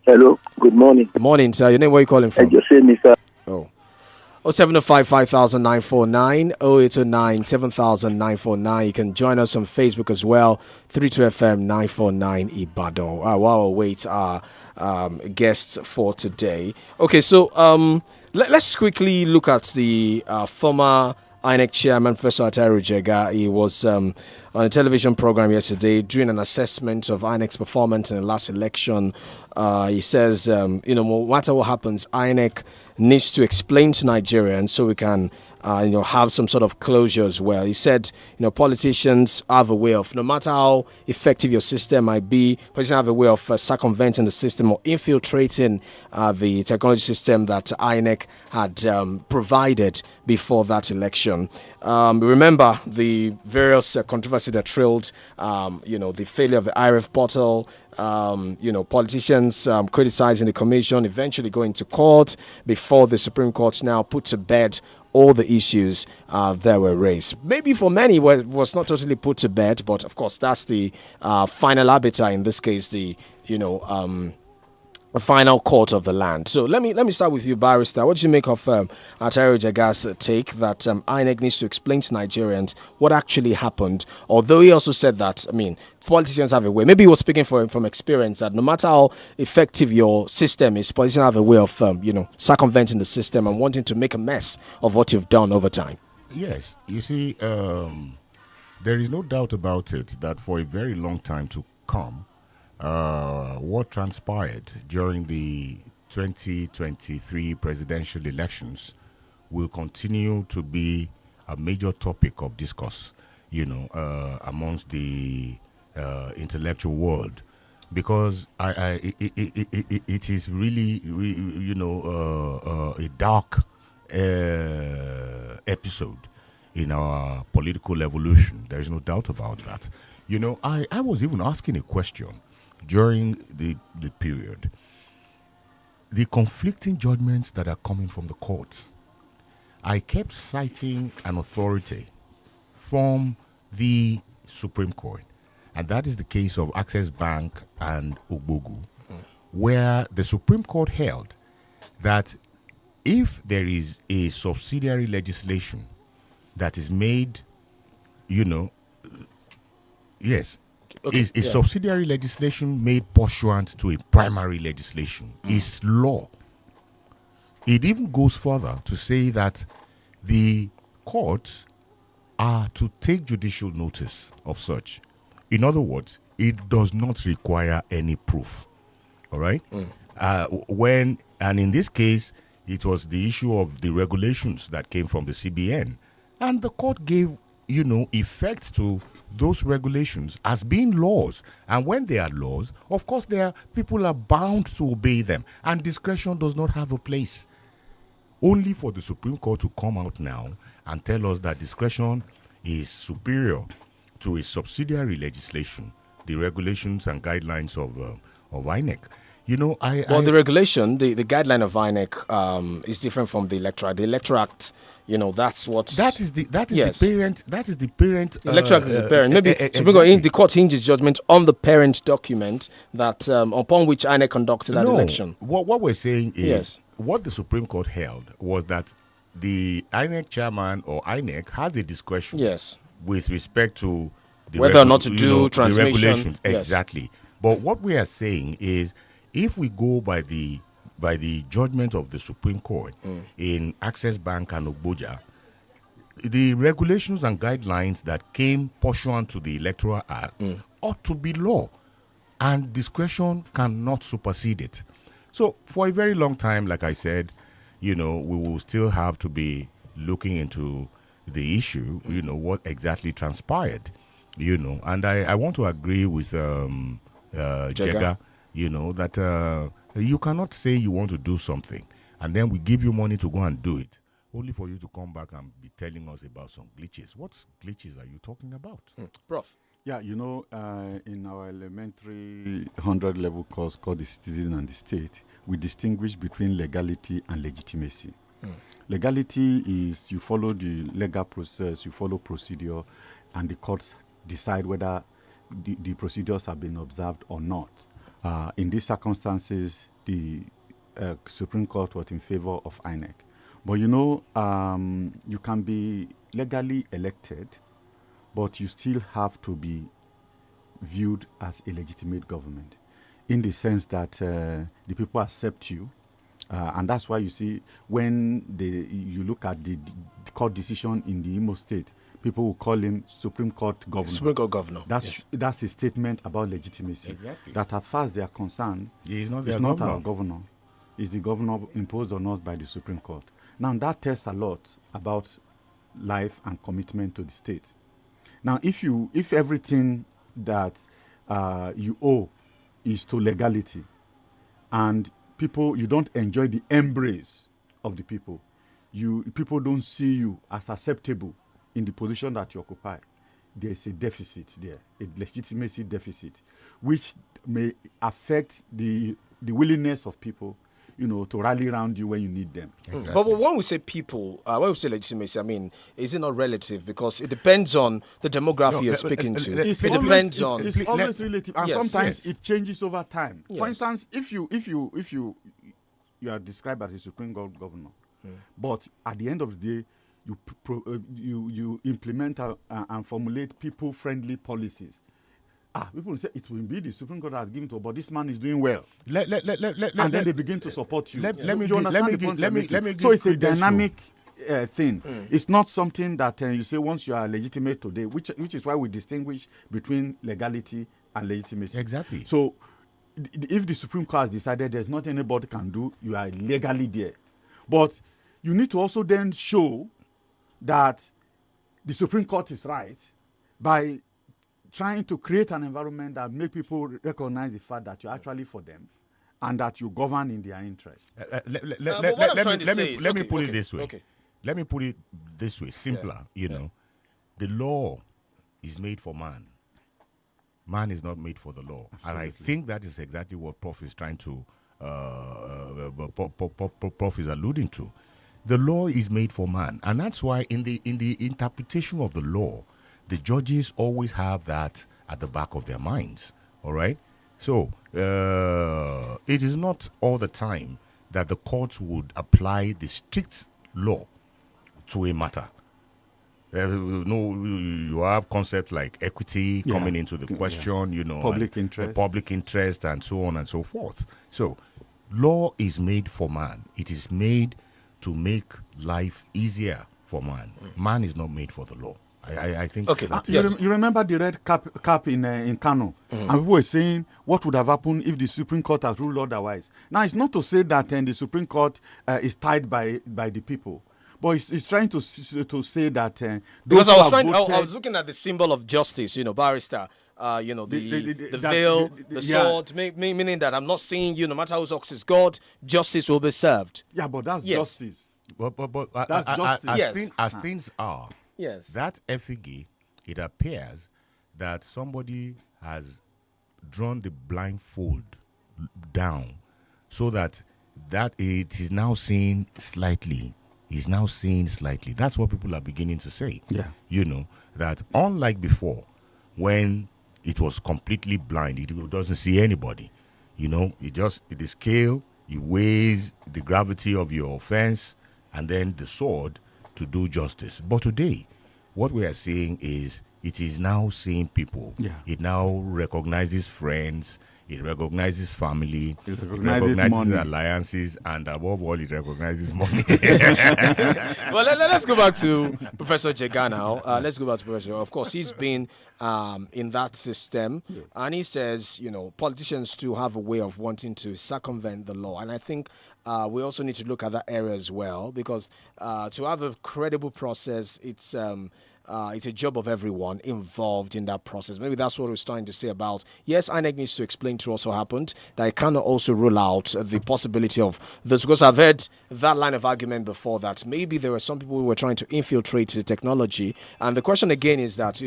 Hello, good morning. Good morning, sir. Your name, where are you calling from? I just said, Mr. Oh. 0705 5949, 0809 7949. You can join us on Facebook as well. 32FM 949 Ibadan. While we wait our guests for today. Okay, so let's quickly look at the former INEC chairman, Professor Ataru Jega. He was on a television program yesterday doing an assessment of INEC's performance in the last election. He says, no matter what happens, INEC needs to explain to Nigerians so we can, have some sort of closure as well. He said, politicians have a way of, no matter how effective your system might be, politicians have a way of circumventing the system or infiltrating the technology system that INEC had provided before that election. Remember the various controversy that trailed, the failure of the IRF portal, politicians criticizing the commission, eventually going to court before the Supreme Court now put to bed all the issues that were raised. Maybe for many was not totally put to bed, but of course that's the final arbiter, in this case the final court of the land. So let me start with you, Barrister. What do you make of Ataru Jaga's take that INEC needs to explain to Nigerians what actually happened? Although he also said that, politicians have a way. Maybe he was speaking from experience that no matter how effective your system is, politicians have a way of, circumventing the system and wanting to make a mess of what you've done over time. Yes, you see, there is no doubt about it that for a very long time to come, what transpired during the 2023 presidential elections will continue to be a major topic of discourse, amongst the intellectual world, because it is really a dark episode in our political evolution. There is no doubt about that. I was even asking a question during the period. The conflicting judgments that are coming from the courts, I kept citing an authority from the Supreme Court, and that is the case of Access Bank and Ogbogu, where the Supreme Court held that if there is a subsidiary legislation that is made, yes, is subsidiary legislation made pursuant to a primary legislation. Is law. It even goes further to say that the courts are to take judicial notice of such. In other words, it does not require any proof. All right? And in this case, it was the issue of the regulations that came from the CBN. And the court gave, effect to those regulations as being laws. And when they are laws, of course, people are bound to obey them. And discretion does not have a place. Only for the Supreme Court to come out now and tell us that discretion is superior to a subsidiary legislation, the regulations and guidelines of INEC. The regulation, the guideline of INEC is different from the Electoral Act. The Electoral Act, that's what... That is the parent... The Electoral Act is the parent. Maybe the court hinges judgment on the parent document that upon which INEC conducted that election. What we're saying is... What the Supreme Court held was that the INEC chairman or INEC has a discretion with respect to the whether or not to do the regulations. Yes. Exactly. But what we are saying is, if we go by the judgment of the Supreme Court in Access Bank and Ogboja, the regulations and guidelines that came pursuant to the Electoral Act ought to be law, and discretion cannot supersede it. So for a very long time, like I said, we will still have to be looking into the issue, what exactly transpired, And I want to agree with Jega, that you cannot say you want to do something and then we give you money to go and do it, only for you to come back and be telling us about some glitches. What glitches are you talking about? Prof? Yeah, in our elementary 100 level course called the Citizen and the State, we distinguish between legality and legitimacy. Legality is you follow the legal process, you follow procedure, and the courts decide whether the procedures have been observed or not. In these circumstances, the Supreme Court was in favor of INEC. But you can be legally elected, but you still have to be viewed as a legitimate government, in the sense that the people accept you, and that's why you see when you look at the court decision in the Imo State, people will call him Supreme Court Governor. Supreme Court Governor. That's a statement about legitimacy. Exactly. That as far as they are concerned, he is not our governor. It's the governor imposed on us by the Supreme Court. Now that tells a lot about life and commitment to the state. Now, if everything that you owe is to legality, and you don't enjoy the embrace of the people don't see you as acceptable in the position that you occupy, there's a deficit there, a legitimacy deficit, which may affect the willingness of people to rally around you when you need them. Exactly. But when we say people, when we say legitimacy, I mean, is it not relative? Because it depends on the demography you're speaking to. It's always relative, and sometimes it changes over time. For instance, if you are described as a Supreme Court governor, but at the end of the day, you implement and formulate people-friendly policies. People will say it will be the Supreme Court that has given to, but this man is doing well. And then they begin to support you. So it's a dynamic thing. It's not something that you say once you are legitimate today, which is why we distinguish between legality and legitimacy. Exactly. So if the Supreme Court has decided there's nothing anybody can do, you are legally there. But you need to also then show that the Supreme Court is right by trying to create an environment that make people recognize the fact that you're actually for them and that you govern in their interest. Let me put it this way. Let me put it this way, simpler. The law is made for man. Man is not made for the law. Absolutely. And I think that is exactly what Prof is trying to, Prof is alluding to. The law is made for man. And that's why in the interpretation of the law, the judges always have that at the back of their minds, all right? So it is not all the time that the courts would apply the strict law to a matter. You have concepts like equity coming into the question, public interest, public interest, and so on and so forth. So, law is made for man. It is made to make life easier for man. Man is not made for the law. I think. Okay. You remember the red cap in Kano, and people were saying what would have happened if the Supreme Court has ruled otherwise. Now, it's not to say that the Supreme Court is tied by the people. But it's trying to say that because I was looking at the symbol of justice, barrister, the veil, the sword, meaning that I'm not saying no matter who succeeds God, justice will be served. Yeah, but that's justice. But that's justice. As things are, that effigy, it appears that somebody has drawn the blindfold down so that it is now seen slightly. He's now seeing slightly. That's what people are beginning to say. Yeah. That unlike before, when it was completely blind, it doesn't see anybody. The scale, it weighs the gravity of your offense, and then the sword to do justice. But today, what we are seeing is it is now seeing people. Yeah. It now recognizes friends. It recognizes family, it recognizes alliances, and above all, it recognizes money. Well, let's go back to Professor Jega now. Let's go back to Professor. Of course, he's been in that system, and he says, politicians too have a way of wanting to circumvent the law. And I think we also need to look at that area as well, because to have a credible process, it's a job of everyone involved in that process. Maybe that's what we're starting to say about, yes, INEC needs to explain to us what happened, that it cannot also rule out the possibility of this, because I've heard that line of argument before, that maybe there were some people who were trying to infiltrate the technology. And the question again is that,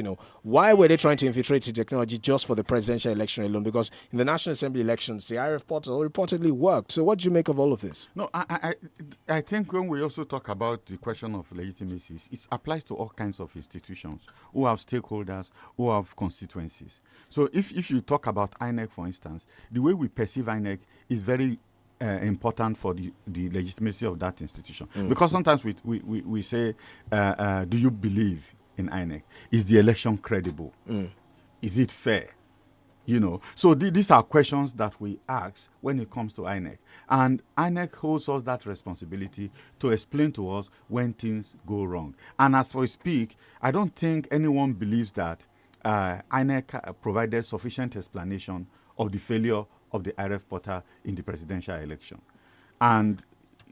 why were they trying to infiltrate the technology just for the presidential election alone? Because in the National Assembly elections, the IRF portal reportedly worked. So what do you make of all of this? No, I think when we also talk about the question of legitimacy, it applies to all kinds of institutions who have stakeholders, who have constituencies. So if you talk about INEC, for instance, the way we perceive INEC is very important for the legitimacy of that institution. Because sometimes we say, do you believe in INEC? Is the election credible? Is it fair? So these are questions that we ask when it comes to INEC. And INEC holds us that responsibility to explain to us when things go wrong. And as we speak, I don't think anyone believes that INEC provided sufficient explanation of the failure of the IRF portal in the presidential election. And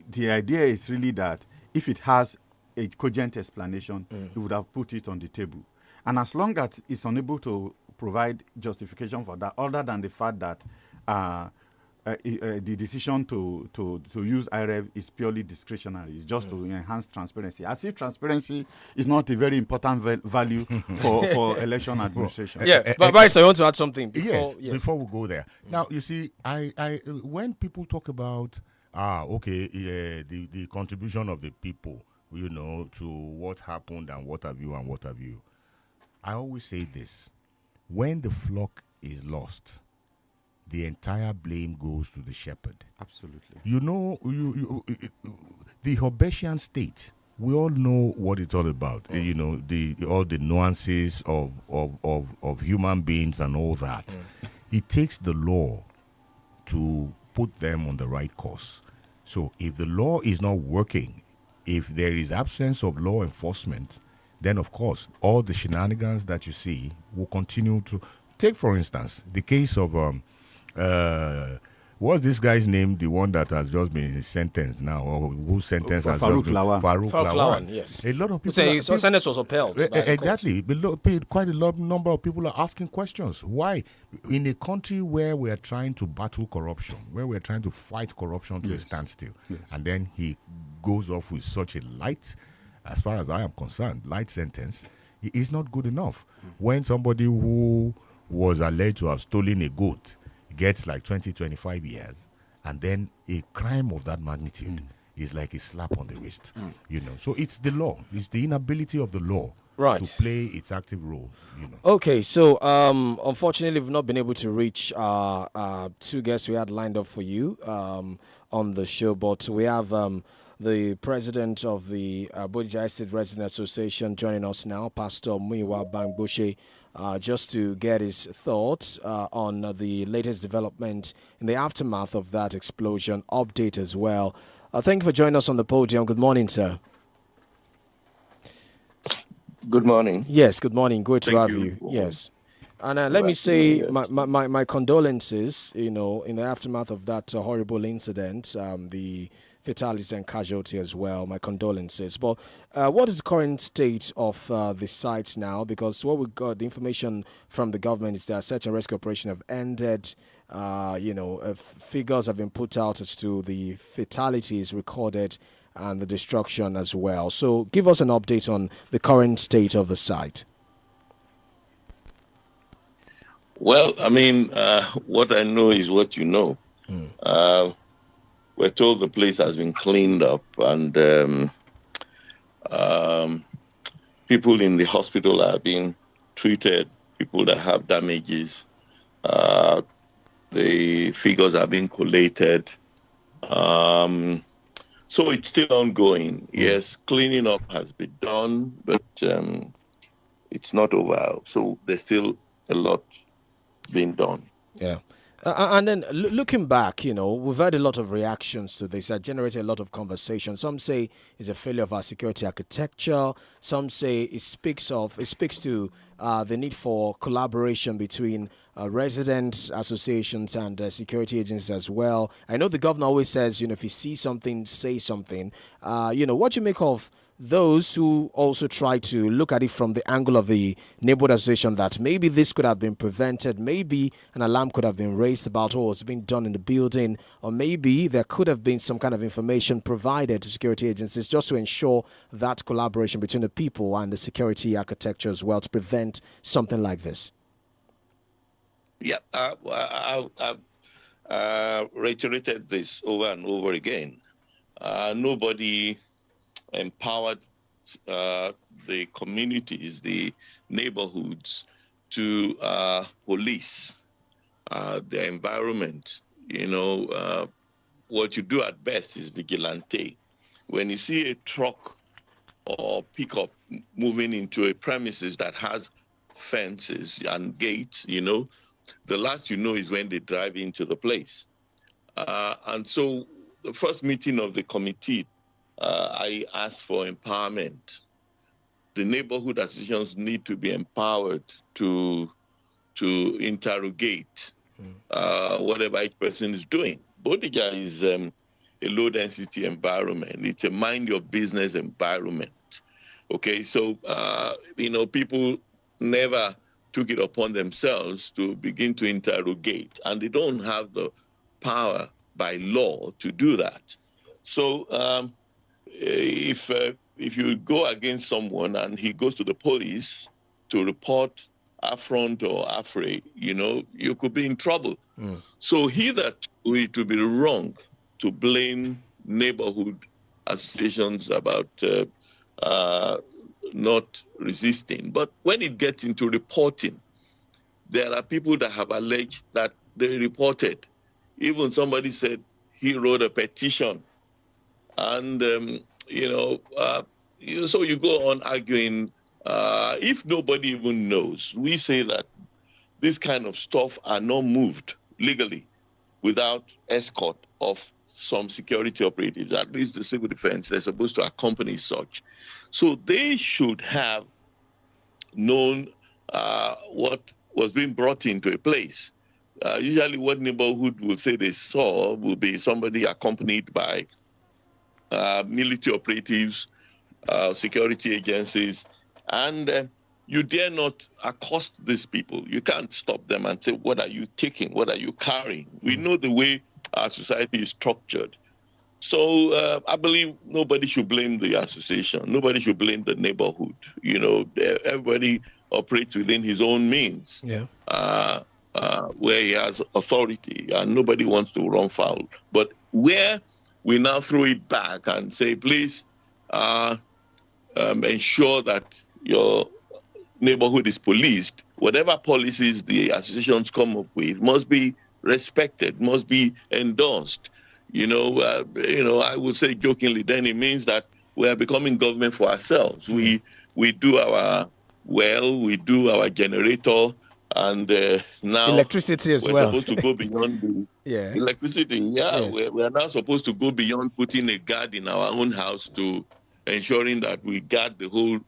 the idea is really that if it has a cogent explanation, it would have put it on the table. And as long as it's unable to provide justification for that, other than the fact that the decision to use IRF is purely discretionary, it's just to enhance transparency. As if transparency is not a very important value for election administration. But Bryce, I want to add something. Before we go there. Now, you see, I when people talk about the contribution of the people, to what happened and what have you, I always say this: when the flock is lost, the entire blame goes to the shepherd. Absolutely. The Hobbesian state, we all know what it's all about. All the nuances of human beings and all that. It takes the law to put them on the right course. So if the law is not working, if there is absence of law enforcement, then of course all the shenanigans that you see will continue to take. For instance, the case of what's this guy's name? The one that has just been sentenced now, or whose sentence has just been Farouk Lawan. Yes. A lot of people. His sentence was upheld. Exactly. Quite a number of people are asking questions. Why, in a country where we are trying to battle corruption, where we are trying to fight corruption to a standstill, and then he goes off with such a light, as far as I am concerned, light sentence, it is not good enough. When somebody who was alleged to have stolen a goat gets like 20, 25 years, and then a crime of that magnitude is like a slap on the wrist. So it's the law. It's the inability of the law to play its active role. Okay, so unfortunately, we've not been able to reach two guests we had lined up for you on the show, but we have the president of the Bodija State Resident Association, joining us now, Pastor Muiwa Bangboshe, just to get his thoughts on the latest development in the aftermath of that explosion, update as well. Thank you for joining us on the podium. Good morning, sir. Good morning. Yes, good morning. Good to have you. Yes. And let me say my condolences, in the aftermath of that horrible incident, the fatalities and casualty as well. My condolences. But what is the current state of the site now? Because what we got, the information from the government is that search and rescue operation have ended. Figures have been put out as to the fatalities recorded and the destruction as well. So give us an update on the current state of the site. Well, I mean, what I know is what you know. We're told the place has been cleaned up, and people in the hospital are being treated, people that have damages. The figures are being collated. So it's still ongoing. Yes, cleaning up has been done, but it's not over. So there's still a lot being done. Yeah. And then looking back, we've had a lot of reactions to this that generated a lot of conversation. Some say it's a failure of our security architecture. Some say it speaks to the need for collaboration between resident associations and security agencies as well. I know the governor always says, if you see something, say something. What do you make of those who also try to look at it from the angle of the neighborhood association, that maybe this could have been prevented, maybe an alarm could have been raised about what's being done in the building, or maybe there could have been some kind of information provided to security agencies just to ensure that collaboration between the people and the security architecture as well, to prevent something like this? Yeah, I've reiterated this over and over again. Nobody empowered the communities, the neighborhoods, to police the environment. What you do at best is vigilante. When you see a truck or pickup moving into a premises that has fences and gates, the last you know is when they drive into the place. And so the first meeting of the committee, I asked for empowerment. The neighborhood associations need to be empowered to interrogate whatever each person is doing. Bodija is a low-density environment. It's a mind-your-business environment. Okay, so, people never took it upon themselves to begin to interrogate, and they don't have the power by law to do that. So, if you go against someone and he goes to the police to report affront or affray, you could be in trouble. So hitherto it would be wrong to blame neighborhood associations about not resisting. But when it gets into reporting, there are people that have alleged that they reported. Even somebody said he wrote a petition. And, so you go on arguing. If nobody even knows, we say that this kind of stuff are not moved legally without escort of some security operatives. At least the civil defense, they're supposed to accompany such. So they should have known what was being brought into a place. Usually what neighborhood will say they saw will be somebody accompanied by military operatives, security agencies, and you dare not accost these people. You can't stop them and say, what are you taking? What are you carrying? We know the way our society is structured. So I believe nobody should blame the association. Nobody should blame the neighborhood. Everybody operates within his own means, where he has authority, and nobody wants to run foul. But where we now throw it back and say, please ensure that your neighborhood is policed. Whatever policies the associations come up with must be respected, must be endorsed. I would say jokingly, then it means that we are becoming government for ourselves. We do our we do our generator, and now electricity as we're well. supposed to go beyond the electricity. Yeah, Yes. we are now supposed to go beyond putting a guard in our own house to ensuring that we guard the whole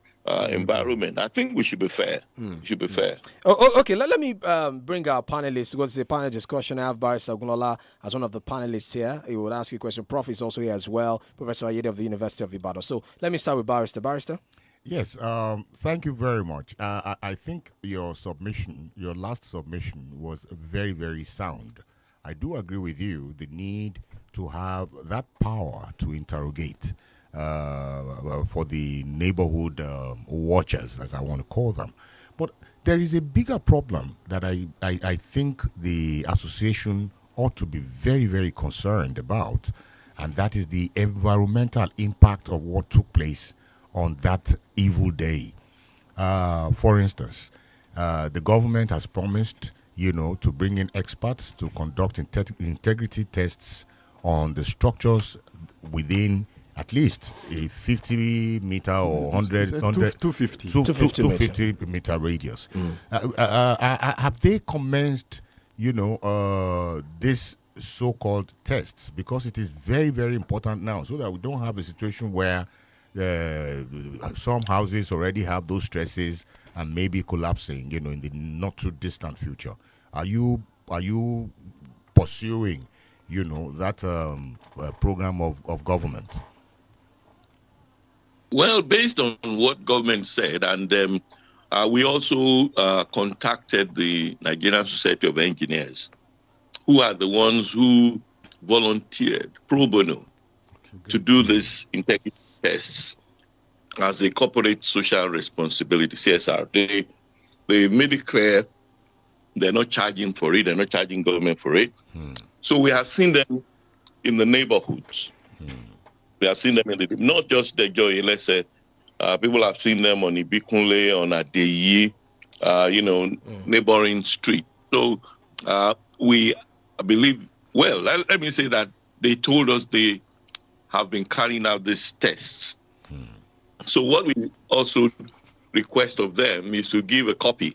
environment. I think we should be fair. We should be fair. Okay. Let me bring our panelists. Because it's a panel discussion. I have Barrister Ogunola as one of the panelists here. He will ask you a question. Prof is also here as well. Professor Ayede of the University of Ibadan. So let me start with Barrister. Barrister? Yes, thank you very much. I think your last submission was very, very sound. I do agree with you, the need to have that power to interrogate for the neighborhood watchers, as I want to call them. But there is a bigger problem that I think the association ought to be very, very concerned about, and that is the environmental impact of what took place on that evil day. For instance, the government has promised, to bring in experts to conduct integrity tests on the structures within at least a 50-meter or 250 meter radius. Have they commenced, this so-called tests? Because it is very, very important now, so that we don't have a situation where some houses already have those stresses and maybe collapsing, in the not too distant future. Are you pursuing, that program of government? Well, based on what government said, and we also contacted the Nigerian Society of Engineers, who are the ones who volunteered pro bono to do this integrity tests as a corporate social responsibility, CSR. They made it clear they're not charging for it, they're not charging government for it. So we have seen them in the neighborhoods. We have seen them not just the joy, let's say, people have seen them on Ibikunle, on Adeyi, neighboring street. So we believe, let me say that they told us they have been carrying out these tests. So what we also request of them is to give a copy.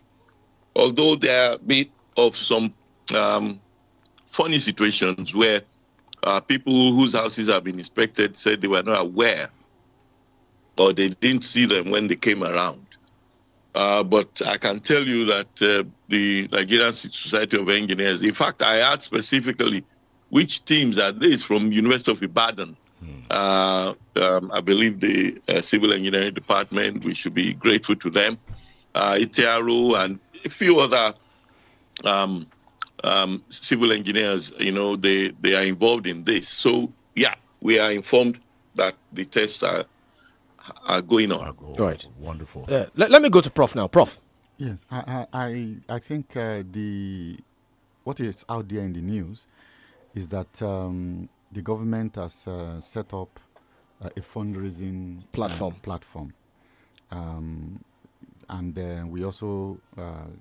Although there are a bit of some funny situations where people whose houses have been inspected said they were not aware or they didn't see them when they came around. But I can tell you that the Nigerian Society of Engineers, in fact, I asked specifically which teams are these from University of Ibadan. I believe the Civil Engineering Department, we should be grateful to them. INT'L and a few other civil engineers, they are involved in this. So, we are informed that the tests are going on. Right. Wonderful. Let me go to Prof now. Prof. Yes, I think what is out there in the news is that the government has set up a fundraising platform. And we also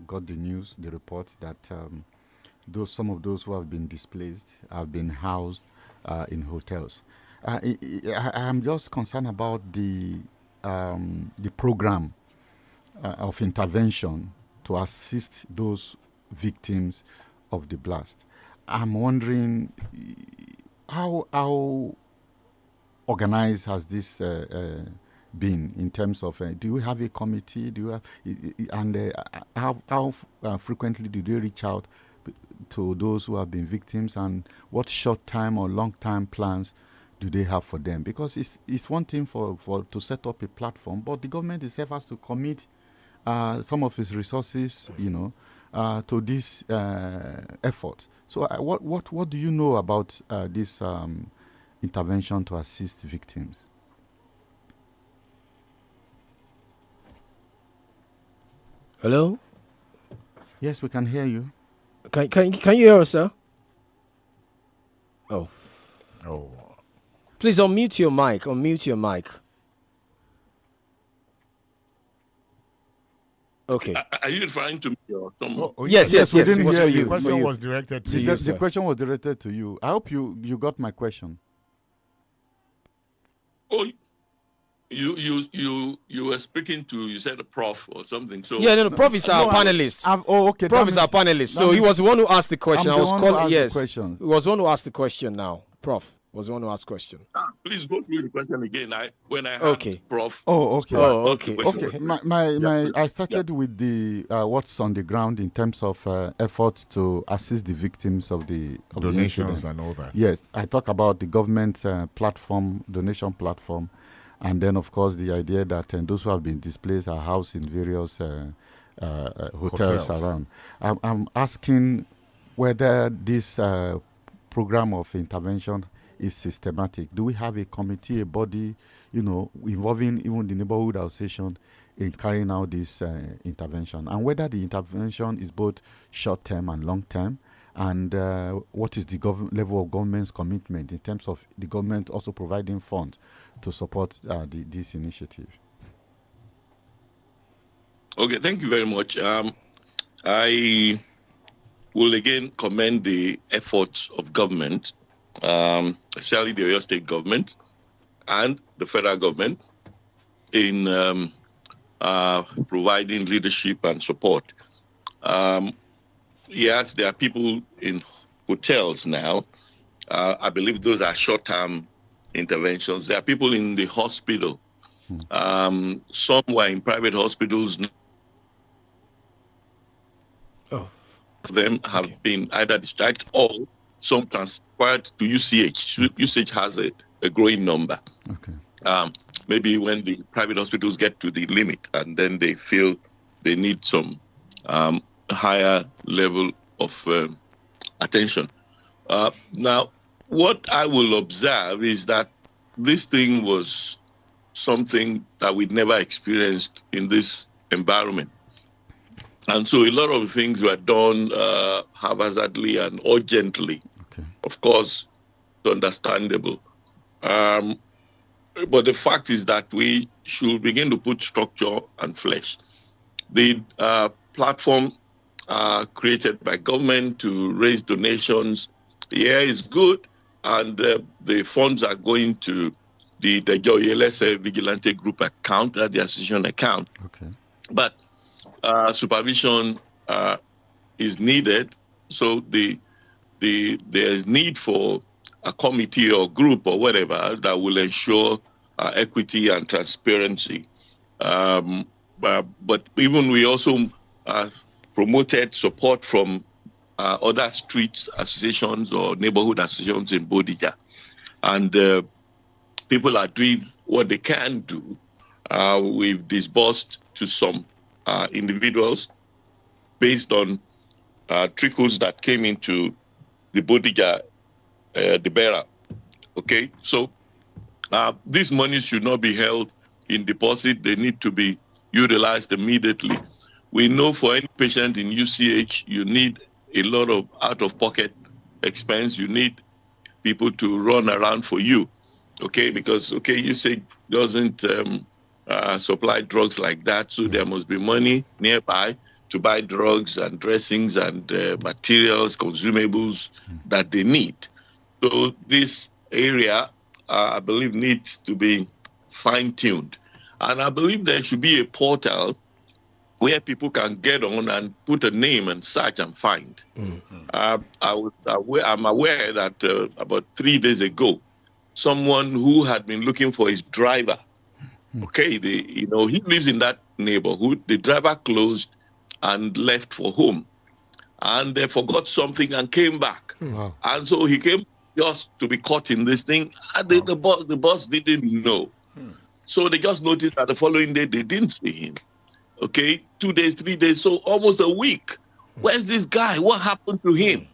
got the report that some of those who have been displaced have been housed in hotels. I'm just concerned about the program of intervention to assist those victims of the blast. I'm wondering how organized has this been in terms of do you have a committee? Do you have how frequently do they reach out to those who have been victims, and what short-term or long-term plans do they have for them? Because it's one thing for to set up a platform, but the government itself has to commit some of its resources, to this effort. So what do you know about this intervention to assist victims? Hello? Yes, we can hear you. Can you hear us, sir? Oh. Please unmute your mic. Okay. Are you referring to me or someone? Yes. We It didn't was hear for you. you. The question was directed to you. The question was directed to you. I hope you got my question. Oh, you were speaking to, you said a prof or something. So yeah, no, Prof is our panelist. Okay. Prof is our panelist. So he was the one who asked the question. I'm I was the one who calling. asked Yes, the question. he was the one who asked the question. Now, Prof was the one who asked the question. Please go through the question again. When I Okay. had Prof. Oh, okay. Okay. I started with the what's on the ground in terms of efforts to assist the victims of the donations incident. and all that. Yes, I talk about the government platform, donation platform, and then of course the idea that those who have been displaced are housed in various hotels around. I'm asking whether this program of intervention is systematic. Do we have a committee, a body, involving even the neighborhood association in carrying out this intervention? And whether the intervention is both short-term and long-term, and what is the level of government's commitment in terms of the government also providing funds to support this initiative? Okay, thank you very much. I will again commend the efforts of government, especially the Oyo State government and the federal government in providing leadership and support. Yes, there are people in hotels now. I believe those are short-term interventions. There are people in the hospital. Some were in private hospitals. Them have been either discharged or some transferred to UCH. UCH has a growing number. Okay. Maybe when the private hospitals get to the limit and then they feel they need some higher level of attention. Now, what I will observe is that this thing was something that we'd never experienced in this environment. And so a lot of things were done haphazardly and urgently. Okay. Of course, it's understandable. But the fact is that we should begin to put structure and flesh. The platform created by government to raise donations, is good, and the funds are going to the Joyelese Vigilante Group account, the association account. Okay. But supervision is needed, so there is need for a committee or group or whatever that will ensure equity and transparency. But even we also promoted support from other street associations or neighborhood associations in Bodija. And people are doing what they can do. We've disbursed to some individuals based on trickles that came into the Bodija, the bearer. Okay, so these monies should not be held in deposit. They need to be utilized immediately. We know for any patient in UCH, you need a lot of out-of-pocket expense. You need people to run around for you, okay? Because, UCH doesn't supply drugs like that, so there must be money nearby to buy drugs and dressings and materials, consumables that they need. So this area, I believe, needs to be fine-tuned. And I believe there should be a portal where people can get on and put a name and search and find. I'm aware that about 3 days ago, someone who had been looking for his driver, he lives in that neighborhood. The driver closed and left for home, and they forgot something and came back. Wow. And so he came just to be caught in this thing. And the boss didn't know. So they just noticed that the following day they didn't see him. 2 days, 3 days, so almost a week. Where's this guy? What happened to him?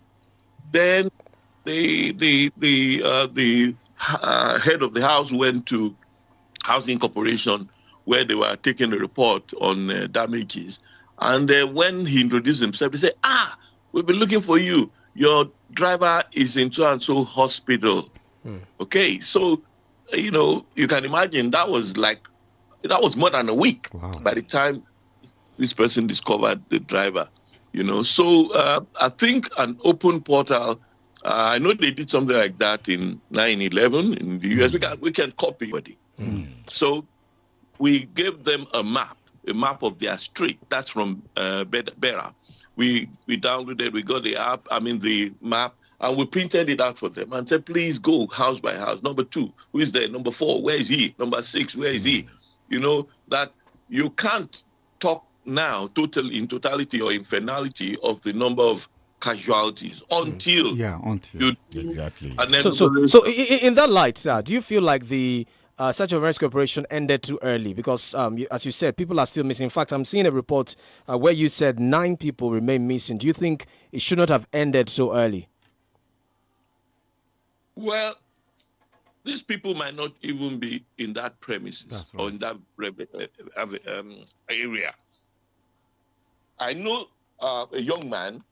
Then the head of the house went to Housing Corporation, where they were taking a report on damages. And when he introduced himself, he said, we've been looking for you. Your driver is in so-and-so hospital. So, you can imagine that was more than a week. Wow. By the time this person discovered the driver. So I think an open portal. I know they did something like that in 9/11 in the US. We can copy anybody. So we gave them a map of their street. That's from Bera. We downloaded, we got the app, the map, and we printed it out for them and said, please go house by house. Number 2, who is there? Number 4, where is he? Number 6, where is he? That you can't talk now in totality or in finality of the number of casualties until exactly. And then so in that light, sir, do you feel like the search and rescue operation ended too early? Because as you said, people are still missing. In fact, I'm seeing a report where you said 9 people remain missing. Do you think it should not have ended so early? Well, these people might not even be in that premises or in that area. I know a young man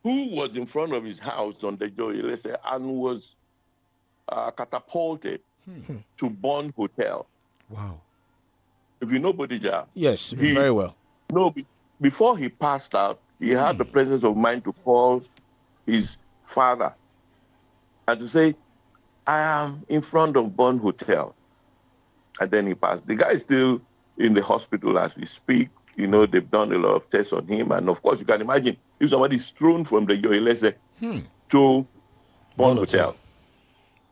who was in front of his house on the Joylese and was catapulted to Bond Hotel. Wow. If you know Bodija. Yes, very well. No, before he passed out, he had the presence of mind to call his father and to say, I am in front of Bond Hotel. And then he passed. The guy is still in the hospital as we speak. They've done a lot of tests on him. And of course, you can imagine if somebody is thrown from the Joylese to Bond Hotel.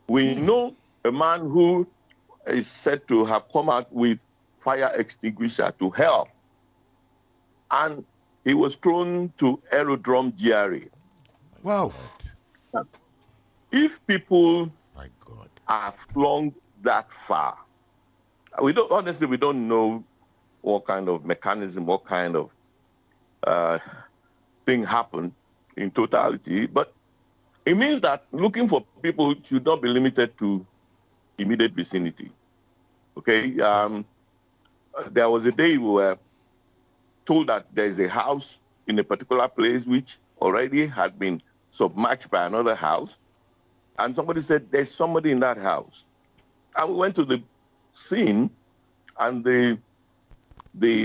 We know a man who is said to have come out with fire extinguisher to help. And he was thrown to Aerodrome GRA. Wow. If people are flung that far, we don't know what kind of mechanism, what kind of thing happened in totality, but it means that looking for people should not be limited to immediate vicinity. Okay, there was a day we were told that there's a house in a particular place which already had been submerged by another house, and somebody said there's somebody in that house. And we went to the scene, and the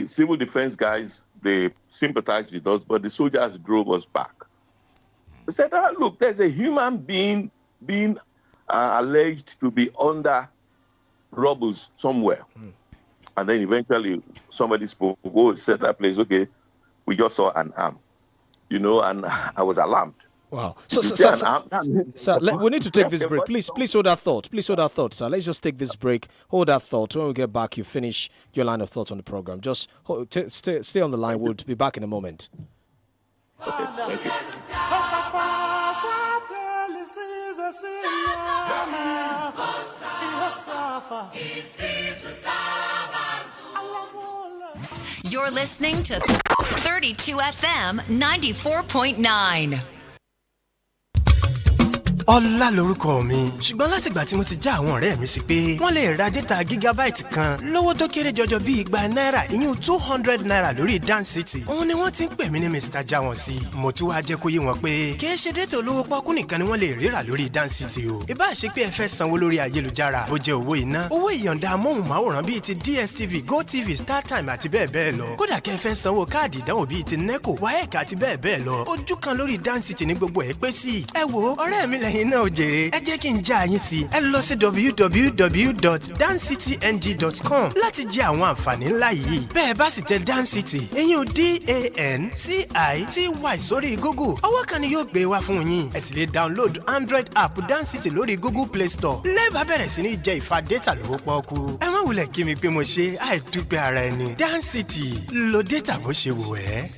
civil defense guys, they sympathized with us, but the soldiers drove us back. They said, look, there's a human being being alleged to be under rubble somewhere. And then eventually somebody spoke, said that place, okay, we just saw an arm, and I was alarmed. Wow. Sir, we need to take this break. Please hold that thought. Sir. Let's just take this break. Hold that thought. When we get back, you finish your line of thoughts on the program. Just stay on the line. We'll be back in a moment. Okay, thank you. You're listening to 32 FM 94.9. Ọlá lorúkọ mi ṣùgbọ́n látìgbà tí mo ti já àwọn ọ̀rẹ́ mi sí pé wọ́n lè ra dátà gígábáìtì kan lówó tó kéré jọjọ bíi £200 ìyún £200 lórí DanCity. Òun ni wọ́n ti ń pè mí ní Mr. Jáwọ́nsí. Mo tún wá jẹ́ kó yé wọn pé kì í ṣe dátà olówó pọ́kú nìkan ni wọ́n lè ríra lórí DanCity o. Ìbá ṣe pé ẹ fẹ́ sanwó lórí ayélujára, bó jẹ́ owó iná, owó ìyọ̀ǹda amóhùnmáwòrán bíi ti DSTV, GoTV, StarTime àti bẹ́ẹ̀ bẹ́ẹ̀ lọ. Kódà kẹ́ ẹ fẹ́ sanwó káàdì ìdánwò bíi ti NECO, WAEC àti bẹ́ẹ̀ bẹ́ẹ̀ lọ. Ojú kan lórí DanCity ní gbogbo ẹ̀ pé sí. Ẹ wo ọ̀rẹ́ mi lẹ́yìn náà ò jèrè. Ẹ jẹ́ kí n já yín sí. Ẹ lọ sí www.dancity.ng.com láti jẹ àwọn àǹfààní ńlá yìí. Bẹ́ẹ̀ bá sì tẹ DanCity, ẹ̀yin ò DANCITY sórí Google. Ọwọ́ kan ni yóò gbé wá fún yín. Ẹ sì lè download Android app DanCity lórí Google Play Store. Lẹ́ẹ̀bà bẹ̀rẹ̀ sí ní jẹ ìfà data lówó pọ́ọ́kú. Ẹ má wulẹ̀ kí mi pé mo ṣe àìdúpẹ́ ara ẹni. DanCity, lo data bó ṣe wù ẹ́.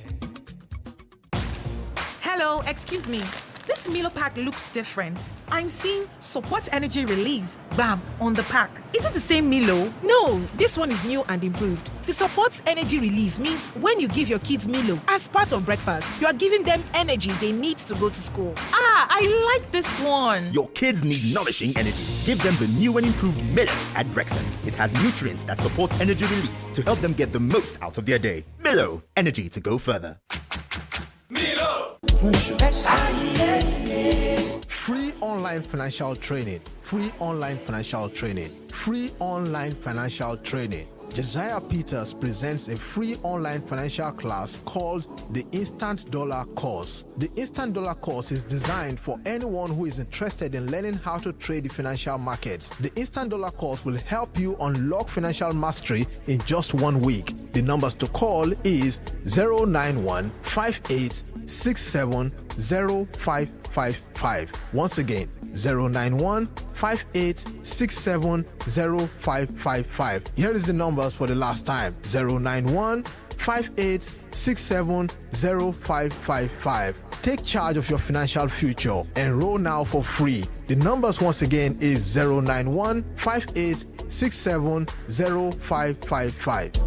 Hello, excuse me. This Milo pack looks different. I'm seeing support energy release, BAM, on the pack. Is it the same Milo? No, this one is new and improved. The support energy release means when you give your kids Milo as part of breakfast, you are giving them energy they need to go to school. Ah, I like this one. Your kids need nourishing energy. Give them the new and improved Milo at breakfast. It has nutrients that support energy release to help them get the most out of their day. Milo, energy to go further. Milo! Free online financial training. Free online financial training. Free online financial training. Josiah Peters presents a free online financial class called the Instant Dollar Course. The Instant Dollar Course is designed for anyone who is interested in learning how to trade the financial markets. The Instant Dollar Course will help you unlock financial mastery in just 1 week. The numbers to call is 091 58670555. Once again, 091 58670555. Here is the numbers for the last time. 091 58670555. Take charge of your financial future. Enroll now for free. The numbers once again is 091 58670555.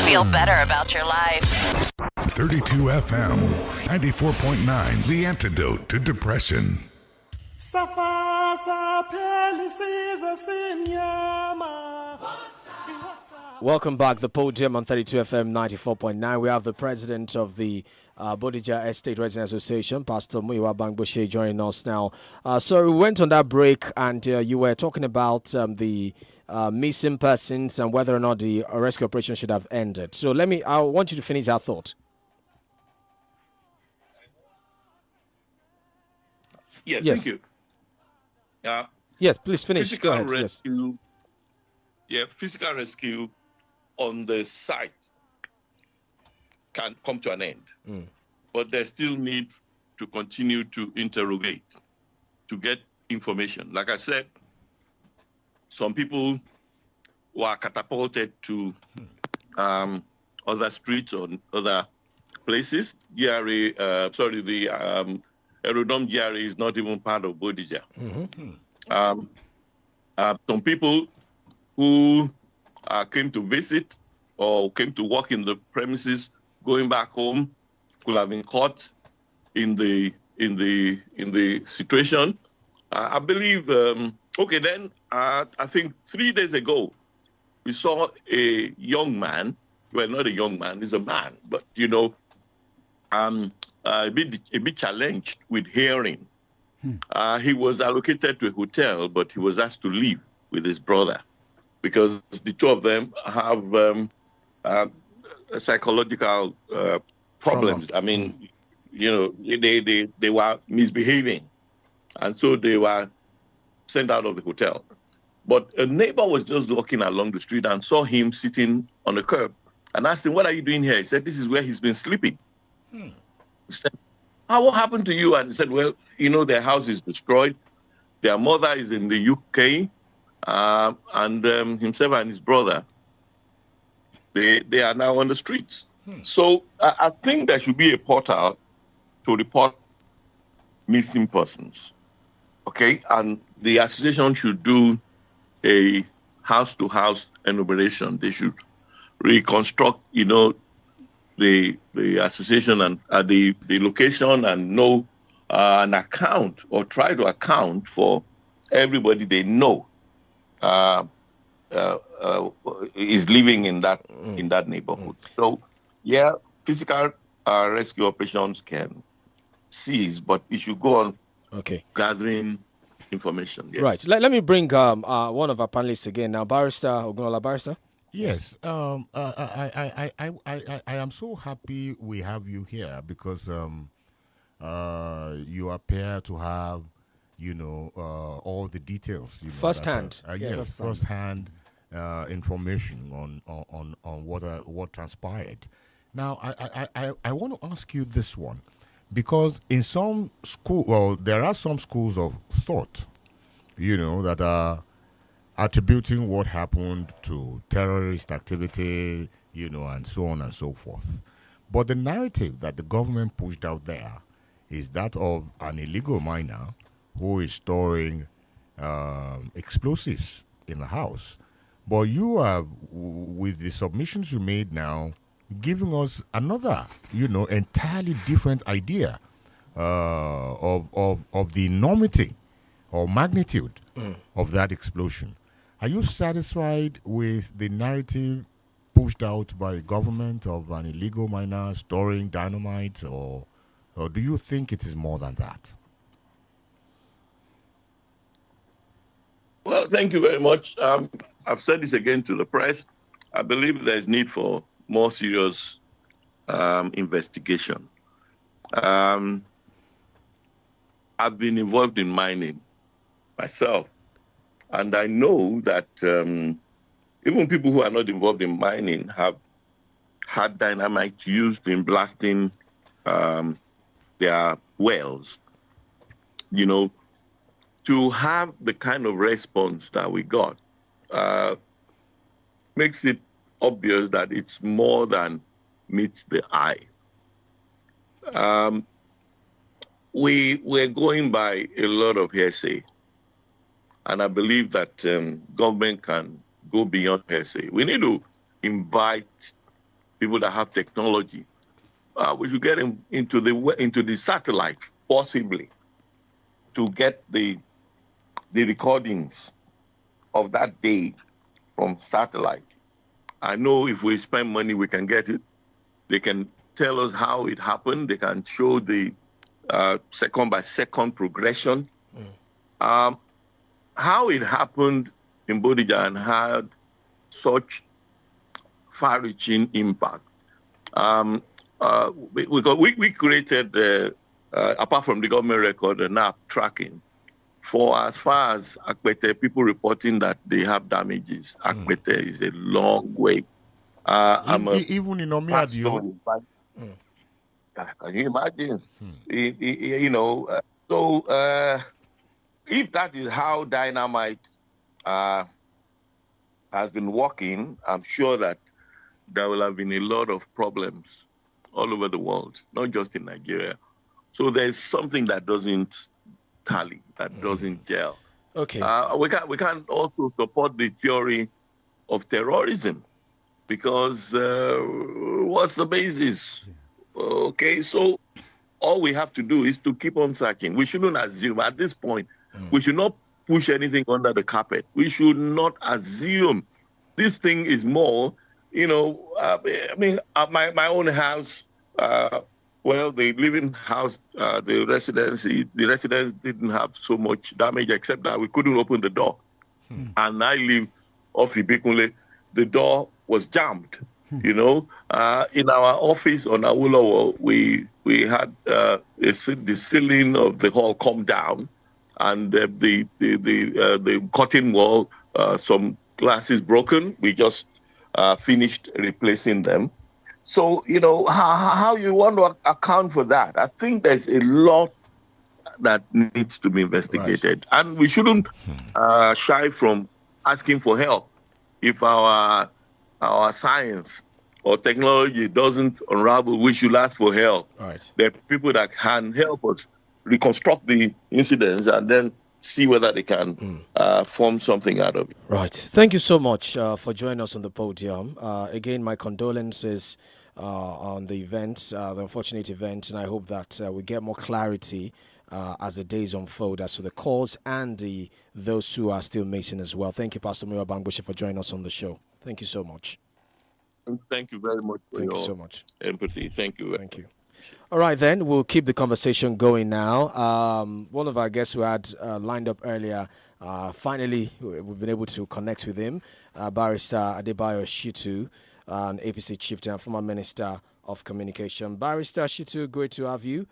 Feel better about your life. 32 FM, 94.9, the antidote to depression. Welcome back. The Podium on 32 FM 94.9. We have the president of the Bodija Estate Resident Association, Pastor Muyiwa Bangboshe, joining us now. So we went on that break and you were talking about the missing persons and whether or not the rescue operation should have ended. So I want you to finish that thought. Yes. Thank you. Yes, please finish. Physical Go ahead. rescue. Yes. Physical rescue on the site can come to an end, but there's still need to continue to interrogate, to get information. Like I said, some people were catapulted to other streets or other places. The Aerodrome GRA is not even part of Bodija. Some people who came to visit or came to work in the premises, going back home, could have been caught in the situation. I believe. I think 3 days ago, we saw a young man. Well, not a young man; he's a man, but a bit challenged with hearing. He was allocated to a hotel, but he was asked to leave with his brother because the two of them have psychological problems. I mean, they were misbehaving, and so they were sent out of the hotel. But a neighbor was just walking along the street and saw him sitting on the curb and asked him, "What are you doing here?" He said, "This is where he's been sleeping." He said, "What happened to you?" And he said, "Well, their house is destroyed. Their mother is in the UK, and himself and his brother, they are now on the streets." So I think there should be a portal to report missing persons. Okay, and the association should do a house-to-house enumeration. They should reconstruct, the association and the location and know an account or try to account for everybody they know is living in that neighborhood. So, physical rescue operations can cease, but we should go on gathering information. Yes. Right. Let me bring one of our panelists again now, Barrister Ogunola. Barrister. Yes, I am so happy we have you here because you appear to have, all the details. Firsthand. Yes, firsthand information on what transpired. Now, I want to ask you this one because in some there are some schools of thought, that are attributing what happened to terrorist activity, and so on and so forth. But the narrative that the government pushed out there is that of an illegal miner who is storing explosives in the house. But you are, with the submissions you made now, giving us another, entirely different idea of the enormity or magnitude of that explosion. Are you satisfied with the narrative pushed out by government of an illegal miner storing dynamite, or do you think it is more than that? Well, Thank you very much. I've said this again to the press. I believe there's need for more serious investigation. I've been involved in mining myself, and I know that even people who are not involved in mining have had dynamite used in blasting their wells. You know, to have the kind of response that we got makes it obvious that it's more than meets the eye. We're going by a lot of hearsay, and I believe that government can go beyond hearsay. We need to invite people that have technology. We should get into the satellite, possibly, to get the recordings of that day from satellite. I know if we spend money, we can get it. They can tell us how it happened. They can show the second-by-second progression. How it happened in Bodija and had such far-reaching impact. We created, apart from the government record, an app tracking for as far as Akbete, people reporting that they have damages. Akbete is a long way. Even in Omiadio. Can you imagine? If that is how dynamite has been working, I'm sure that there will have been a lot of problems all over the world, not just in Nigeria. So there's something that doesn't tally, that doesn't gel. Okay. We can't also support the theory of terrorism because what's the basis? Okay, so all we have to do is to keep on searching. We shouldn't assume at this point. We should not push anything under the carpet. We should not assume. This thing is more, my own house, the living house, the residents didn't have so much damage except that we couldn't open the door. And I live off Ibikunle. The door was jammed. In our office on Awolowo, we had the ceiling of the hall come down, and the curtain wall, some glasses broken. We just finished replacing them. So how you want to account for that? I think there's a lot that needs to be investigated, and we shouldn't shy from asking for help if our science or technology doesn't unravel. We should ask for help. There are people that can help us reconstruct the incidents and then see whether they can form something out of it. Right. Thank you so much for joining us on the podium. Again, my condolences on the event, the unfortunate event, and I hope that we get more clarity as the days unfold as to the cause and those who are still missing as well. Thank you, Pastor Mura Bangbushi, for joining us on the show. Thank you so much. Thank you very much for your empathy. Thank you. Thank you. All right, then, we'll keep the conversation going now. One of our guests who had lined up earlier, finally, we've been able to connect with him, Barrister Adebayo Shitu, an APC chieftain and former Minister of Communication. Barrister Shitu, great to have you.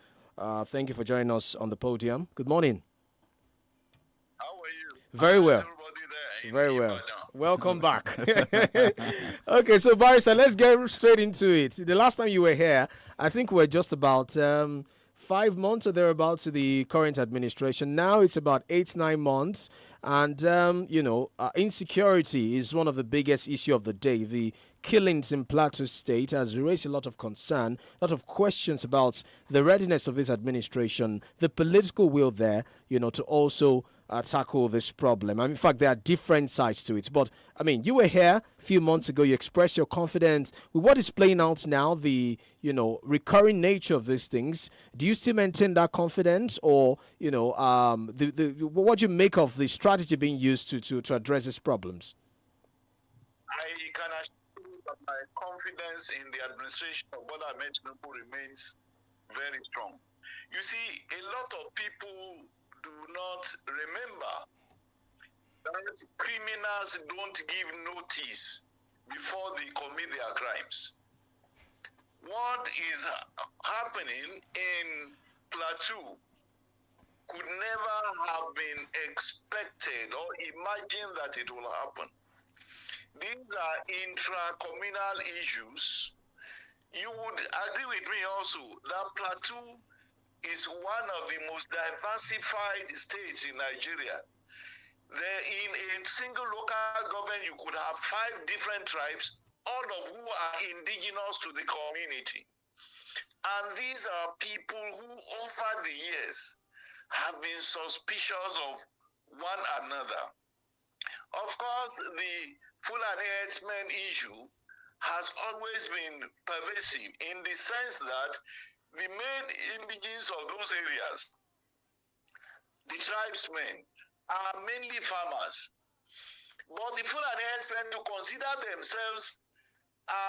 Thank you for joining us on the podium. Good morning. How are you? Very well. Very well. Welcome back. Okay, so Barrister, let's get straight into it. The last time you were here, I think we're just about 5 months or thereabouts to the current administration. Now it's about 8-9 months. And, insecurity is one of the biggest issues of the day. The killings in Plateau State has raised a lot of concern, a lot of questions about the readiness of this administration, the political will there, to also tackle this problem. In fact, there are different sides to it. But, you were here a few months ago. You expressed your confidence with what is playing out now, the, recurring nature of these things. Do you still maintain that confidence, or, what do you make of the strategy being used to address these problems? I can assure you that my confidence in the administration of Bola Ahmed Tinubu remains very strong. You see, a lot of people do not remember that criminals don't give notice before they commit their crimes. What is happening in Plateau could never have been expected or imagined that it will happen. These are intra-communal issues. You would agree with me also that Plateau is one of the most diversified states in Nigeria. In a single local government, you could have 5 different tribes, all of who are indigenous to the community. And these are people who, over the years, have been suspicious of one another. Of course, the Fulani herdsmen issue has always been pervasive in the sense that the main indigenes of those areas, the tribesmen, are mainly farmers. But the Fulani herdsmen to consider themselves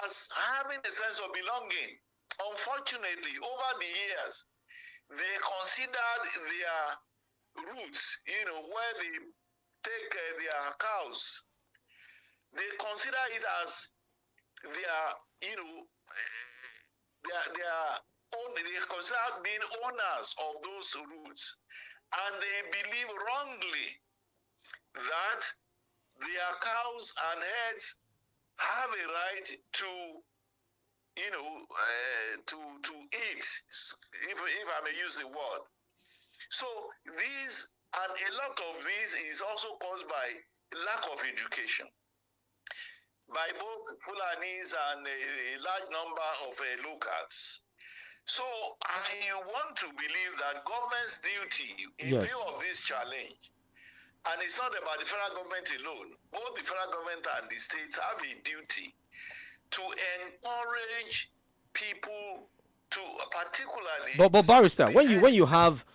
as having a sense of belonging. Unfortunately, over the years, they considered their roots, where they take their cows. They consider it as their, their own. They consider being owners of those roots, and they believe wrongly that their cows and herds have a right to, to eat, if I may use the word. So these, and a lot of this is also caused by lack of education by both Fulanis and a large number of locals. So I want to believe that government's duty in view of this challenge, and it's not about the federal government alone, both the federal government and the states have a duty to encourage people to particularly... But Barrister, when you have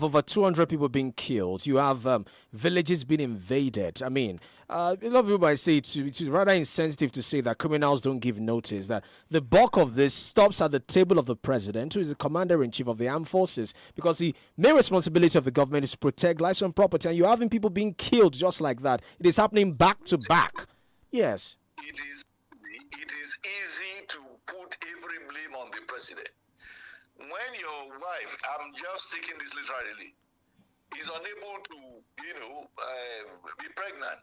over 200 people being killed, you have villages being invaded. I mean, a lot of people might say it's rather insensitive to say that criminals don't give notice, that the bulk of this stops at the table of the president, who is the commander-in-chief of the armed forces, because the main responsibility of the government is to protect lives and property, and you're having people being killed just like that. It is happening back to back. Yes. It is easy to put every blame on the president. When your wife, I'm just taking this literally, is unable to, be pregnant,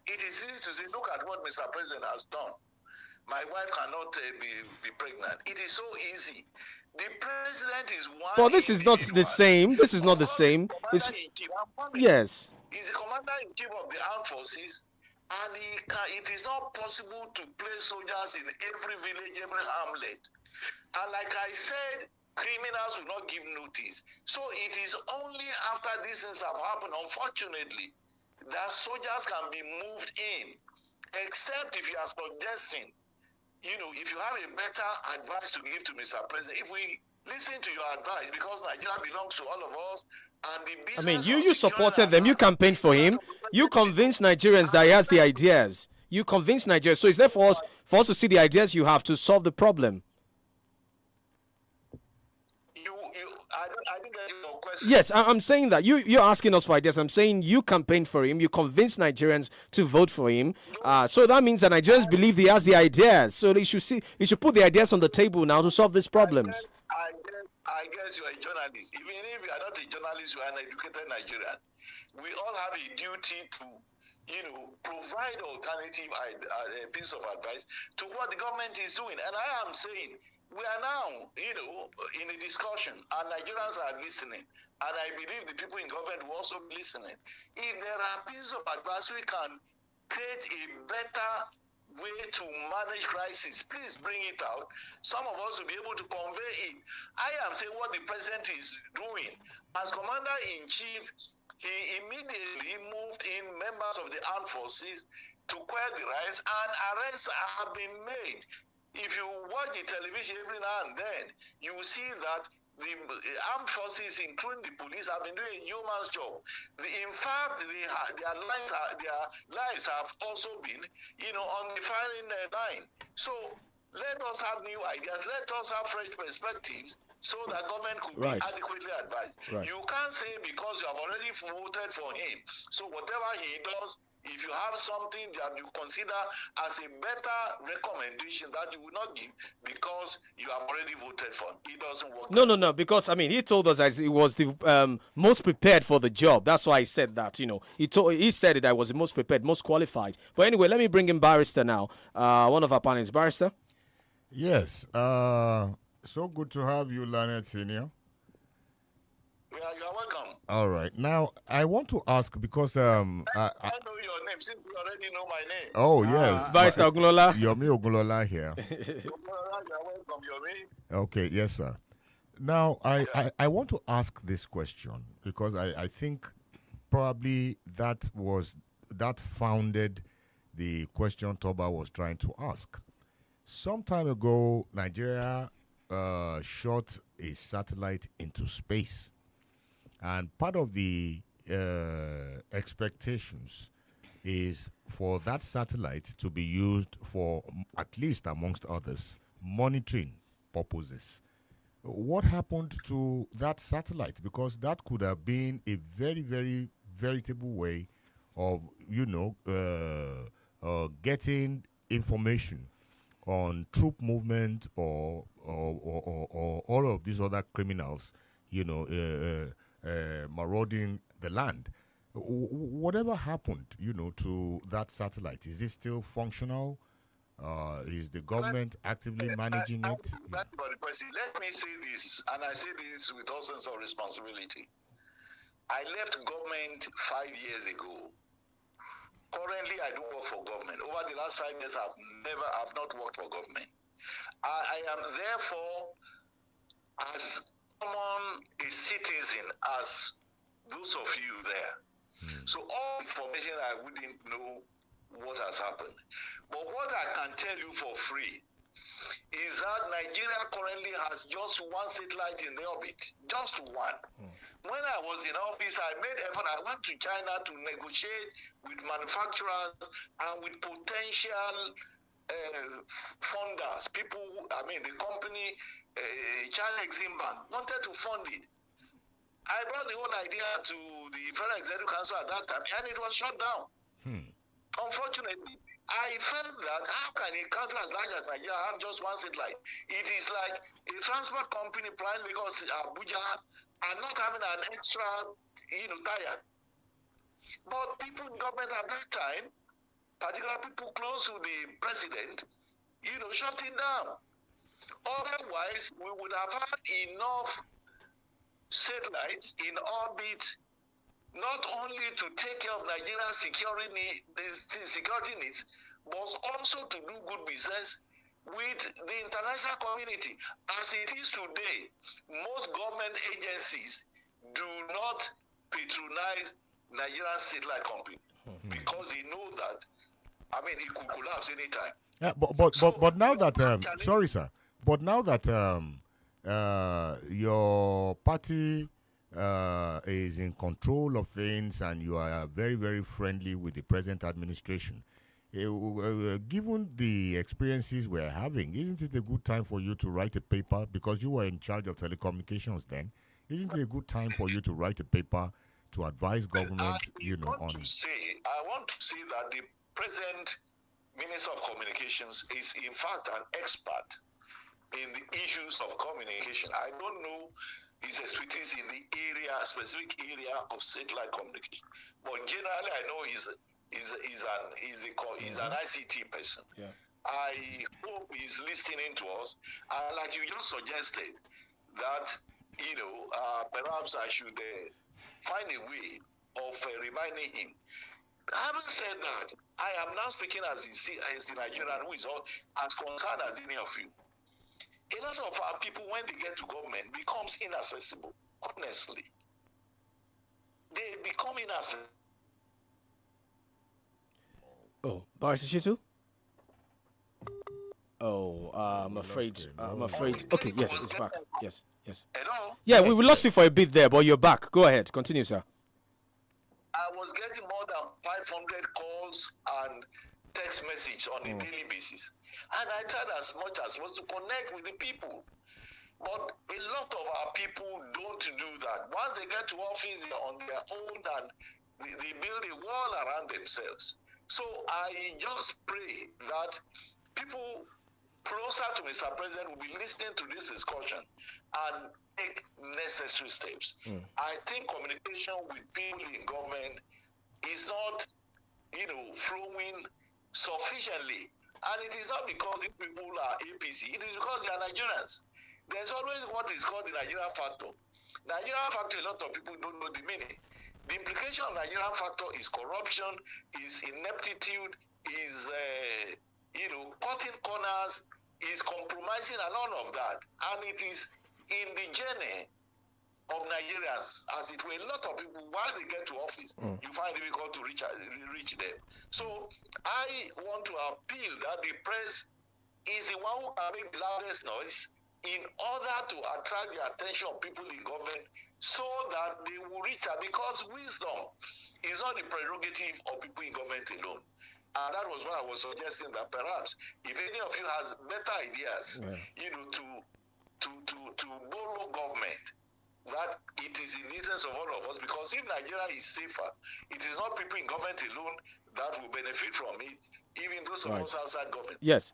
it is easy to say, look at what Mr. President has done. My wife cannot be pregnant. It is so easy. The president is one... But this is not the same. This is not the same. Yes. He's the commander-in-chief of the armed forces, and it is not possible to place soldiers in every village, every hamlet. And like I said, criminals will not give notice. So it is only after these things have happened, unfortunately, that soldiers can be moved in, except if you are suggesting, if you have a better advice to give to Mr. President, if we listen to your advice, because Nigeria belongs to all of us, and the business... I mean, you supported them, you campaigned for him, you convinced Nigerians that he has the ideas. You convinced Nigerians, so it's there for us to see the ideas you have to solve the problem. I didn't get your question. Yes, I'm saying that you're asking us for ideas. I'm saying you campaigned for him, you convinced Nigerians to vote for him. So that means that Nigerians believe he has the ideas. So they should put the ideas on the table now to solve these problems. I guess you are a journalist. Even if you are not a journalist, you are an educated Nigerian. We all have a duty to, provide alternative piece of advice to what the government is doing. And I am saying, we are now, in a discussion, and Nigerians are listening, and I believe the people in government will also be listening. If there are pieces of advice we can create a better way to manage crisis, please bring it out. Some of us will be able to convey it. I am saying what the president is doing. As commander-in-chief, he immediately moved in members of the armed forces to quell the riots, and arrests have been made. If you watch the television every now and then, you will see that the armed forces, including the police, have been doing a yeoman's job. In fact, their lives have also been, on the firing line. So let us have new ideas. Let us have fresh perspectives so that government could Right. be adequately advised. Right. You can't say because you have already voted for him, so whatever he does, if you have something that you consider as a better recommendation that you will not give because you have already voted for him, it doesn't work. No. Because I mean, he told us that he was the most prepared for the job. That's why I said that. He said it. I was the most prepared, most qualified. But anyway, let me bring in Barrister now. One of our panelists, Barrister. Yes. So good to have you, Leonard Senior. Yeah, you are welcome. All right. Now, I want to ask because I know your name since you already know my name. Oh yes, Barrister Ogunlola. Yomi Ogunlola here. You are welcome, Yomi. Okay, yes, sir. Now, I want to ask this question because I think probably that founded the question Toba was trying to ask. Some time ago, Nigeria shot a satellite into space. And part of the expectations is for that satellite to be used for, at least amongst others, monitoring purposes. What happened to that satellite? Because that could have been a very, very veritable way of, getting information on troop movement or all of these other criminals, marauding the land. Whatever happened, to that satellite? Is it still functional? Is the government actively managing it? Let me say this, and I say this with all sense of responsibility. I left government 5 years ago. Currently, I don't work for government. Over the last 5 years, I've not worked for government. I am therefore, as someone, a citizen, as those of you there. So all information I wouldn't know what has happened. But what I can tell you for free is that Nigeria currently has just one satellite in the orbit, just one. When I was in office, I made effort. I went to China to negotiate with manufacturers and with potential funders, the company, China Exim Bank, wanted to fund it. I brought the whole idea to the Federal Executive Council at that time, and it was shut down. Unfortunately, I felt that how can a country as large as Nigeria have just one satellite? It is like a transport company flying Lagos, Abuja, and not having an extra, tire. But people in government at that time, particularly people close to the president, shut it down. Otherwise, we would have had enough satellites in orbit, not only to take care of Nigeria's security needs, but also to do good business with the international community. As it is today, most government agencies do not patronize Nigerian satellite company because they know that, it could collapse anytime. Yeah, but now that sorry, sir, but now that your party is in control of things and you are very, very friendly with the present administration, given the experiences we're having, isn't it a good time for you to write a paper, because you were in charge of telecommunications then? Isn't it a good time for you to write a paper to advise government, on? I want to say that the present Minister of Communications is in fact an expert in the issues of communication. I don't know his expertise in the specific area of satellite communication, but generally I know he's an ICT person. Yeah. I hope he's listening to us, and like you just suggested, that perhaps I should find a way of reminding him. Having said that, I am now speaking as the Nigerian who is as concerned as any of you. A lot of our people, when they get to government, becomes inaccessible. Honestly, they become inaccessible. Oh, Barrister Shitu? Oh, I'm afraid. Okay, yes, it's back. Yes. Hello? Yeah, we lost you for a bit there, but you're back. Go ahead. Continue, sir. I was getting more than 500 calls and text message on a daily basis. And I tried as much as was to connect with the people. But a lot of our people don't do that. Once they get to office, they're on their own and they build a wall around themselves. So I just pray that people closer to Mr. President will be listening to this discussion and take necessary steps. I think communication with people in government is not, flowing sufficiently. And it is not because these people are APC, it is because they are Nigerians. There's always what is called the Nigerian factor. Nigerian factor, a lot of people don't know the meaning. The implication of Nigerian factor is corruption, is ineptitude, is cutting corners, is compromising and all of that. And it is in the journey of Nigerians, as it were, a lot of people, while they get to office, you find it difficult to reach them. So I want to appeal that the press is the one who can make the loudest noise in order to attract the attention of people in government so that they will reach out, because wisdom is not the prerogative of people in government alone. And that was why I was suggesting that perhaps if any of you has better ideas, to borrow government, that it is in the interest of all of us, because if Nigeria is safer, it is not people in government alone that will benefit from it, even those of us outside government. Yes,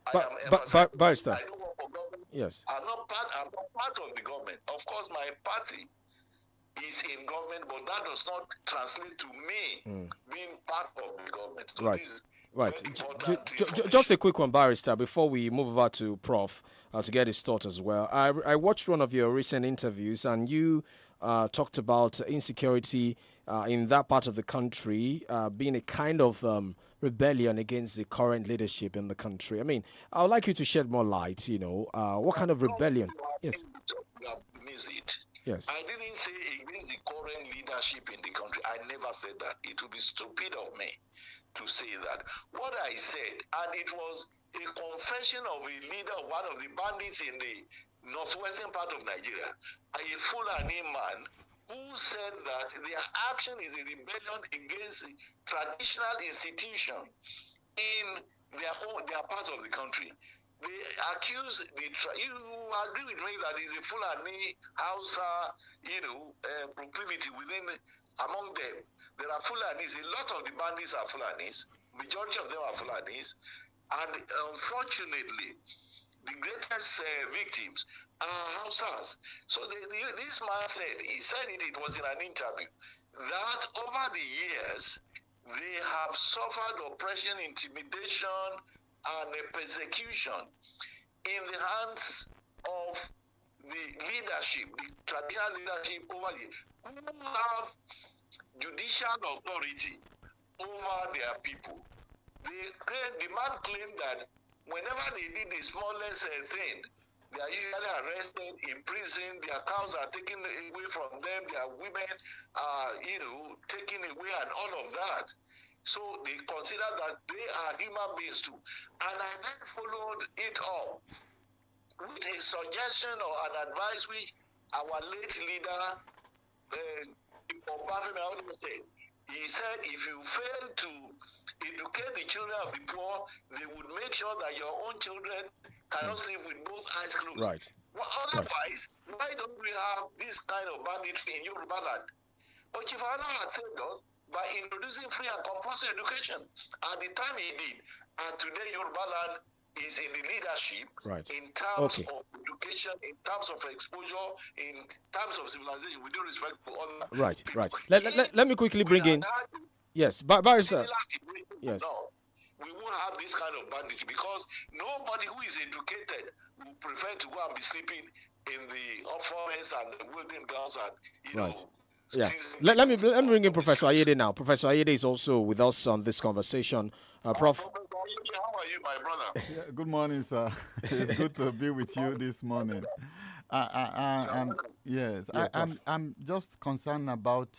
Barrister. I don't work for government. Yes. I'm not part of the government. Of course, my party is in government, but that does not translate to me being part of the government. So Just a quick one, Barrister, before we move over to Prof, to get his thought as well. I watched one of your recent interviews, and you talked about insecurity in that part of the country being a kind of rebellion against the current leadership in the country. I mean, I would like you to shed more light, what kind of rebellion? Yes. Yes. I didn't say against the current leadership in the country. I never said that. It would be stupid of me to say that. What I said, and it was a confession of a leader of one of the bandits in the northwestern part of Nigeria, a Fulani man, who said that their action is a rebellion against the traditional institution in their part of the country. They accuse you agree with me that is a Fulani Hausa, proclivity among them. There are Fulanis. A lot of the bandits are Fulanis. Majority of them are Fulanis, and unfortunately, the greatest victims are Hausas. So this man said, it was in an interview, that over the years they have suffered oppression, intimidation, and persecution in the hands of the leadership, the traditional leadership over the, who have judicial authority over their people. The man claimed that whenever they did the smallest thing, they are usually arrested, imprisoned, their cows are taken away from them, their women are, taken away and all of that. So they consider that they are human beings too. And I then followed it up with a suggestion or an advice which our late leader, Obafemi, said. He said, if you fail to educate the children of the poor, they would make sure that your own children cannot sleep with both eyes closed. Right. Well, otherwise, why don't we have this kind of banditry in Yoruba land? But Chifana had saved us by introducing free and compulsory education. At the time he did. And today Yoruba land is in the leadership in terms of education, in terms of exposure, in terms of civilization, with due respect to other people. Let me quickly bring in. Yes, Barrister. Yes. No, we won't have this kind of bandage because nobody who is educated will prefer to go and be sleeping in the forest and the wilderness grounds and know. Yeah. Let me bring in Professor Ayede now. Professor Ayede is also with us on this conversation. Prof. How are you, my brother? Yeah, good morning, sir. It's good to be with you this morning. Yes, I'm just concerned about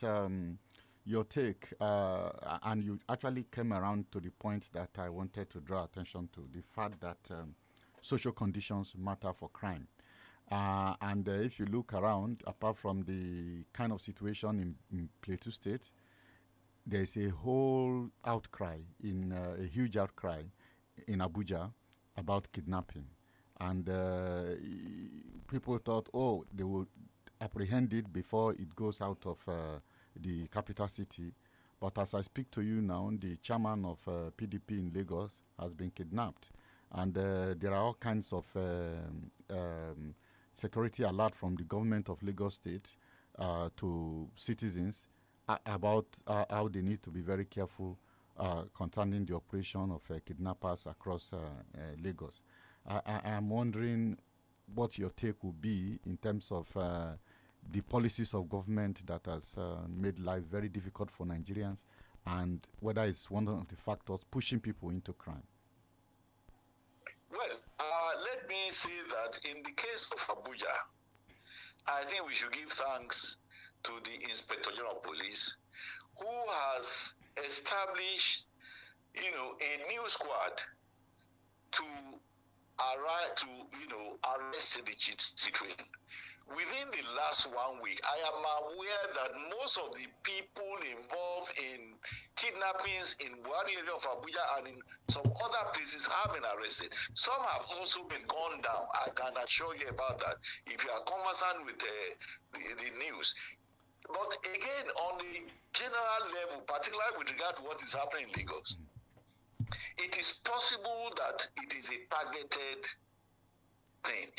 your take, and you actually came around to the point that I wanted to draw attention to, the fact that social conditions matter for crime. And if you look around, apart from the kind of situation in Plateau State, there's a whole outcry, a huge outcry in Abuja about kidnapping. And people thought, oh, they would apprehend it before it goes out of the capital city. But as I speak to you now, the chairman of PDP in Lagos has been kidnapped. And there are all kinds of security alert from the government of Lagos State to citizens about how they need to be very careful concerning the operation of kidnappers across Lagos. I'm wondering what your take will be in terms of the policies of government that has made life very difficult for Nigerians, and whether it's one of the factors pushing people into crime. Well, let me say that in the case of Abuja, I think we should give thanks to the Inspector General of Police, who has established, a new squad to arrest the situation. Within the last 1 week, I am aware that most of the people involved in kidnappings in one area of Abuja and in some other places have been arrested. Some have also been gone down. I can assure you about that if you are conversant with the news. But again, on the general level, particularly with regard to what is happening in Lagos, it is possible that it is a targeted thing.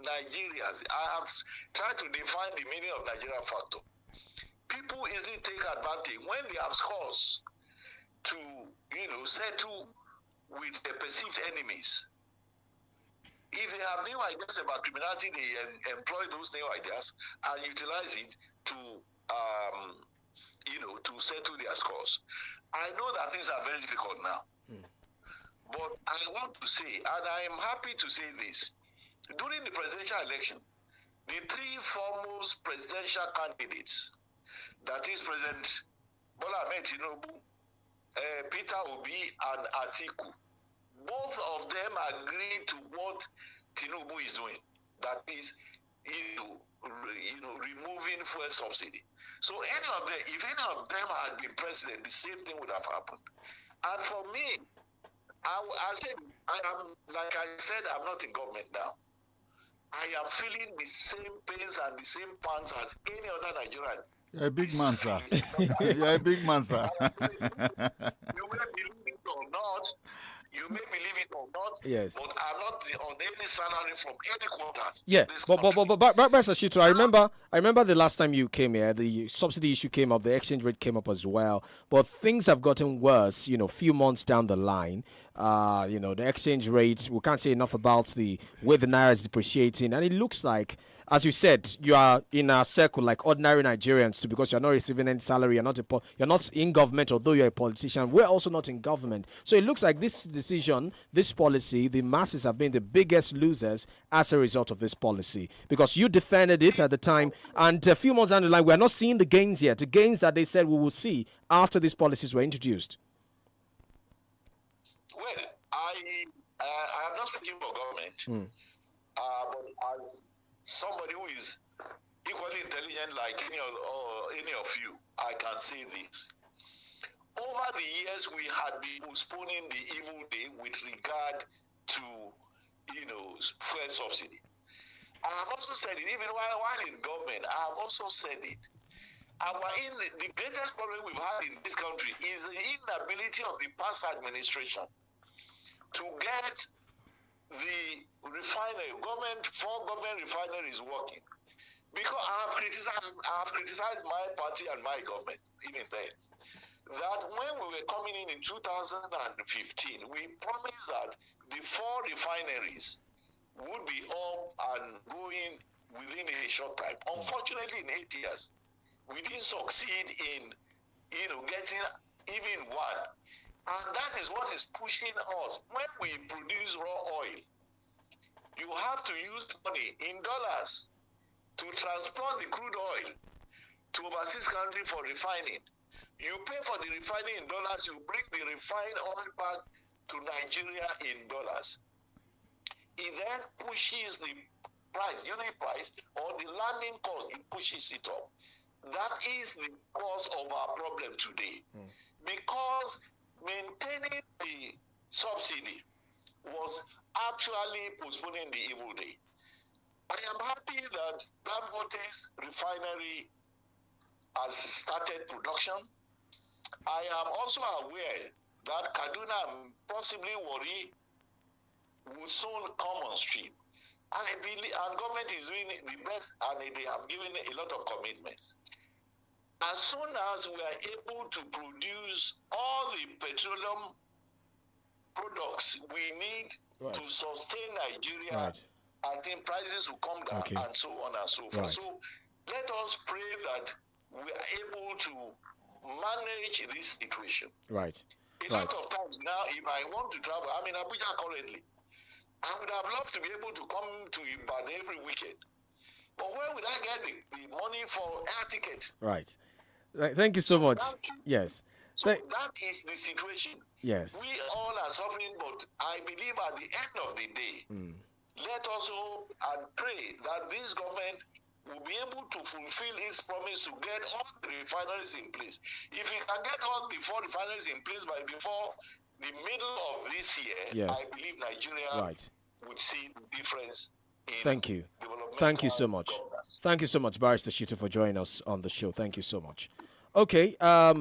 Nigerians, I have tried to define the meaning of Nigerian factor. People easily take advantage when they have scores to, settle with the perceived enemies. If they have new ideas about criminality, they employ those new ideas and utilize it to, to settle their scores. I know that things are very difficult now. But I want to say, and I am happy to say this, during the presidential election, the three foremost presidential candidates, that is President Bola Ahmed Tinubu, Peter Obi, and Atiku, both of them agreed to what Tinubu is doing. That is, removing fuel subsidy. So if any of them had been president, the same thing would have happened. And for me, I said, I'm not in government now. I am feeling the same pains and the same pangs as any other Nigerian. You're a big man, sir. You're a big man, sir. You may believe it or not. Yes. But I'm not on any salary from any quarters. Yeah, but I remember the last time you came here, the subsidy issue came up, the exchange rate came up as well. But things have gotten worse, few months down the line. The exchange rate, we can't say enough about the way the naira is depreciating, and it looks like, as you said, you are in a circle like ordinary Nigerians too, because you're not receiving any salary, you're not in government, although you're a politician. We're also not in government, so it looks like this decision, this policy, the masses have been the biggest losers as a result of this policy, because you defended it at the time, and a few months down the line, we're not seeing the gains yet, the gains that they said we will see after these policies were introduced. Well, I am not speaking for government, but as somebody who is equally intelligent like any of you, I can say this. Over the years, we had been postponing the evil day with regard to, fuel subsidy. I have also said it, even while in government, I have also said it. The greatest problem we've had in this country is the inability of the past administration to get the government refineries working. Because I have criticized my party and my government, even then, that when we were coming in 2015, we promised that the 4 refineries would be up and going within a short time. Unfortunately, in 8 years, we didn't succeed in, getting even one. And that is what is pushing us. When we produce raw oil, you have to use money in dollars to transport the crude oil to overseas country for refining. You pay for the refining in dollars, you bring the refined oil back to Nigeria in dollars. It then pushes the price, unit price, or the landing cost, it pushes it up. That is the cause of our problem today. Because maintaining the subsidy was actually postponing the evil day. I am happy that Dangote's refinery has started production. I am also aware that Kaduna and possibly Warri will soon come on stream. I believe, and government is doing the best, and they have given a lot of commitments. As soon as we are able to produce all the petroleum products we need to sustain Nigeria, I think prices will come down and so on and so forth. So let us pray that we are able to manage this situation. Right. A lot of times now, if I want to travel, I'm in Abuja currently. I would have loved to be able to come to Ibadan every weekend. But where would I get the money for air ticket? Right. Thank you so much. Yes. So that is the situation. Yes. We all are suffering, but I believe at the end of the day, let us hope and pray that this government will be able to fulfill its promise to get all the refineries in place. If we can get all the 4 refineries in place by before the middle of this year, I believe Nigeria would see the difference. Thank you. Thank you so much. Thank you so much, Barrister Shitu, for joining us on the show. Thank you so much. Okay,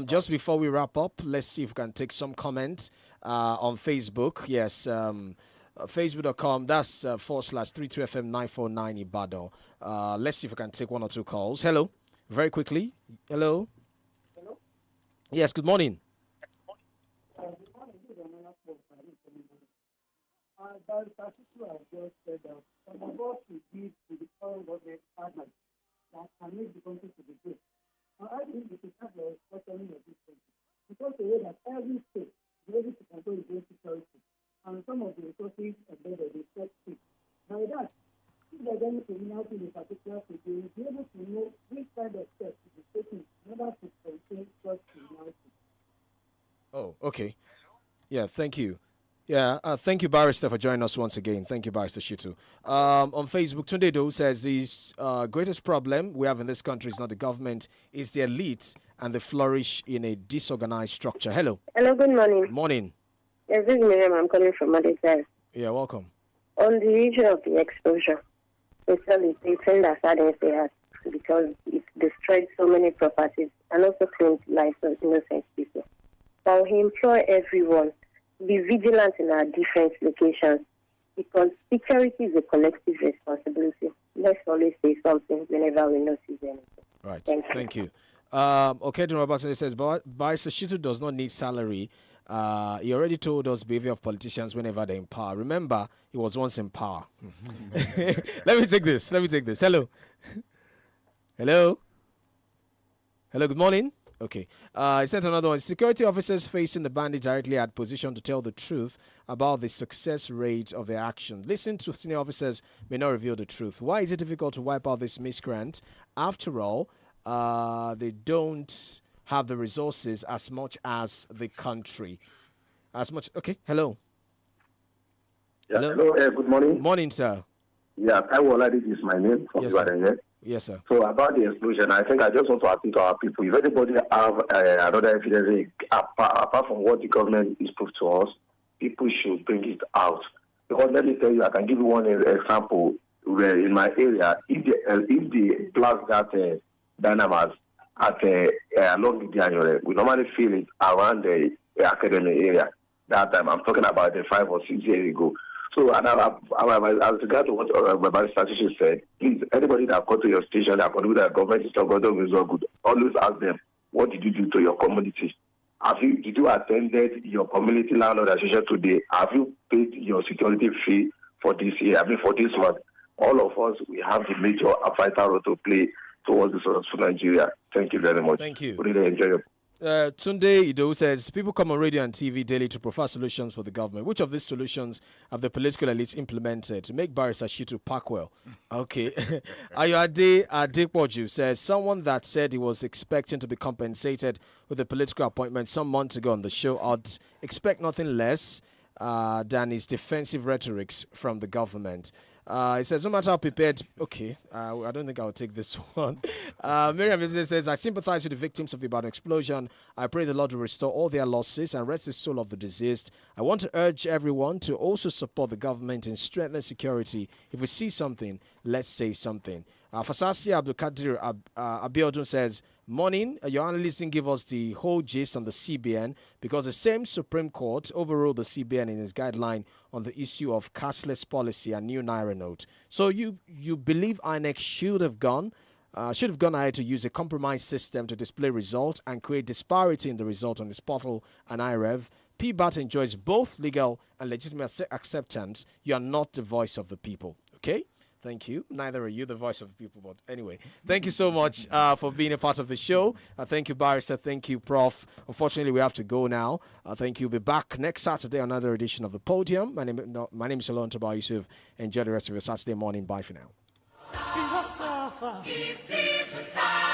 just before we wrap up, let's see if we can take some comments on Facebook. Yes, facebook.com, that's /32FM949 Ibadan. Let's see if we can take 1 or 2 calls. Hello, very quickly. Hello. Hello. Yes, good morning. Barrister Shitu has just said that some of us should give to the current government advice that can make the country to be good. I think we should have a questioning of this country because the way that every state is able to control its own security and some of the resources embedded in such states. By that, if there's any criminality in a particular state, they will be able to know which kind of steps to be taken in order to contain such criminality. Oh, okay. Yeah, thank you. Yeah, thank you, Barrister, for joining us once again. Thank you, Barrister Shitu. On Facebook, Tunde Do says the greatest problem we have in this country is not the government, it's the elite, and they flourish in a disorganized structure. Hello. Hello, good morning. Morning. Yes, this is Miriam. I'm calling from Madrid. Yeah, welcome. On the issue of the exposure, especially the thing that sadness they had because it destroyed so many properties and also claimed lives of innocent people. So he implored everyone be vigilant in our different locations because security is a collective responsibility. Let's always say something whenever we notice anything. Right. Thank you. Okay, Robertson says, Barrister Shitu does not need salary. He already told us behavior of politicians whenever they're in power. Remember, he was once in power. Let me take this. Hello. Hello. Good morning. Okay. I sent another one. Security officers facing the bandit directly had position to tell the truth about the success rate of their action. Listen to senior officers may not reveal the truth. Why is it difficult to wipe out this miscreant? After all, they don't have the resources as much as the country. Okay. Hello. Yeah, hello. Good morning. Morning, sir. Yeah, Taiwo, this is my name from Ibadan. Yes, sir. So about the explosion, I think I just want to appeal to our people. If anybody have another evidence apart from what the government is proved to us, people should bring it out. Because let me tell you, I can give you one example. Where in my area, if they blast that dynamite at along the January, we normally feel it around the academic area. That time, I'm talking about 5 or 6 years ago. So, and as regard to what my statistician said, please, anybody that come to your station that contribute that government is not good, always ask them, what did you do to your community? Did you attended your community landlord association today? Have you paid your security fee for this year? For this month? All of us, we have the major vital role to play towards the successful Nigeria. Thank you very much. Thank you. We really enjoy it. Tunde Ido says, people come on radio and TV daily to profile solutions for the government. Which of these solutions have the political elites implemented to make Barrister Shitu pack well? Okay. Ayode Adepoju says, someone that said he was expecting to be compensated with a political appointment some months ago on the show, I'd expect nothing less than his defensive rhetorics from the government. It says, no matter how prepared. Okay, I don't think I'll take this one. Miriam says, I sympathize with the victims of the Ibadan explosion. I pray the Lord will restore all their losses and rest the soul of the deceased. I want to urge everyone to also support the government in strengthening security. If we see something, let's say something. Fasasi Abdulkadir Abiodun says, morning, your analyst didn't give us the whole gist on the CBN because the same Supreme Court overruled the CBN in its guideline on the issue of cashless policy and new Naira note. So you believe INEC should have gone ahead to use a compromise system to display results and create disparity in the result on its portal and IREV. PBAT enjoys both legal and legitimate acceptance. You are not the voice of the people. Okay? Thank you. Neither are you the voice of the people, but anyway, thank you so much for being a part of the show. Thank you, Barrister. Thank you, Prof. Unfortunately, we have to go now. Thank you. We'll be back next Saturday on another edition of the Podium. My name is OLORUNTOBA YUSUF. Enjoy the rest of your Saturday morning. Bye for now.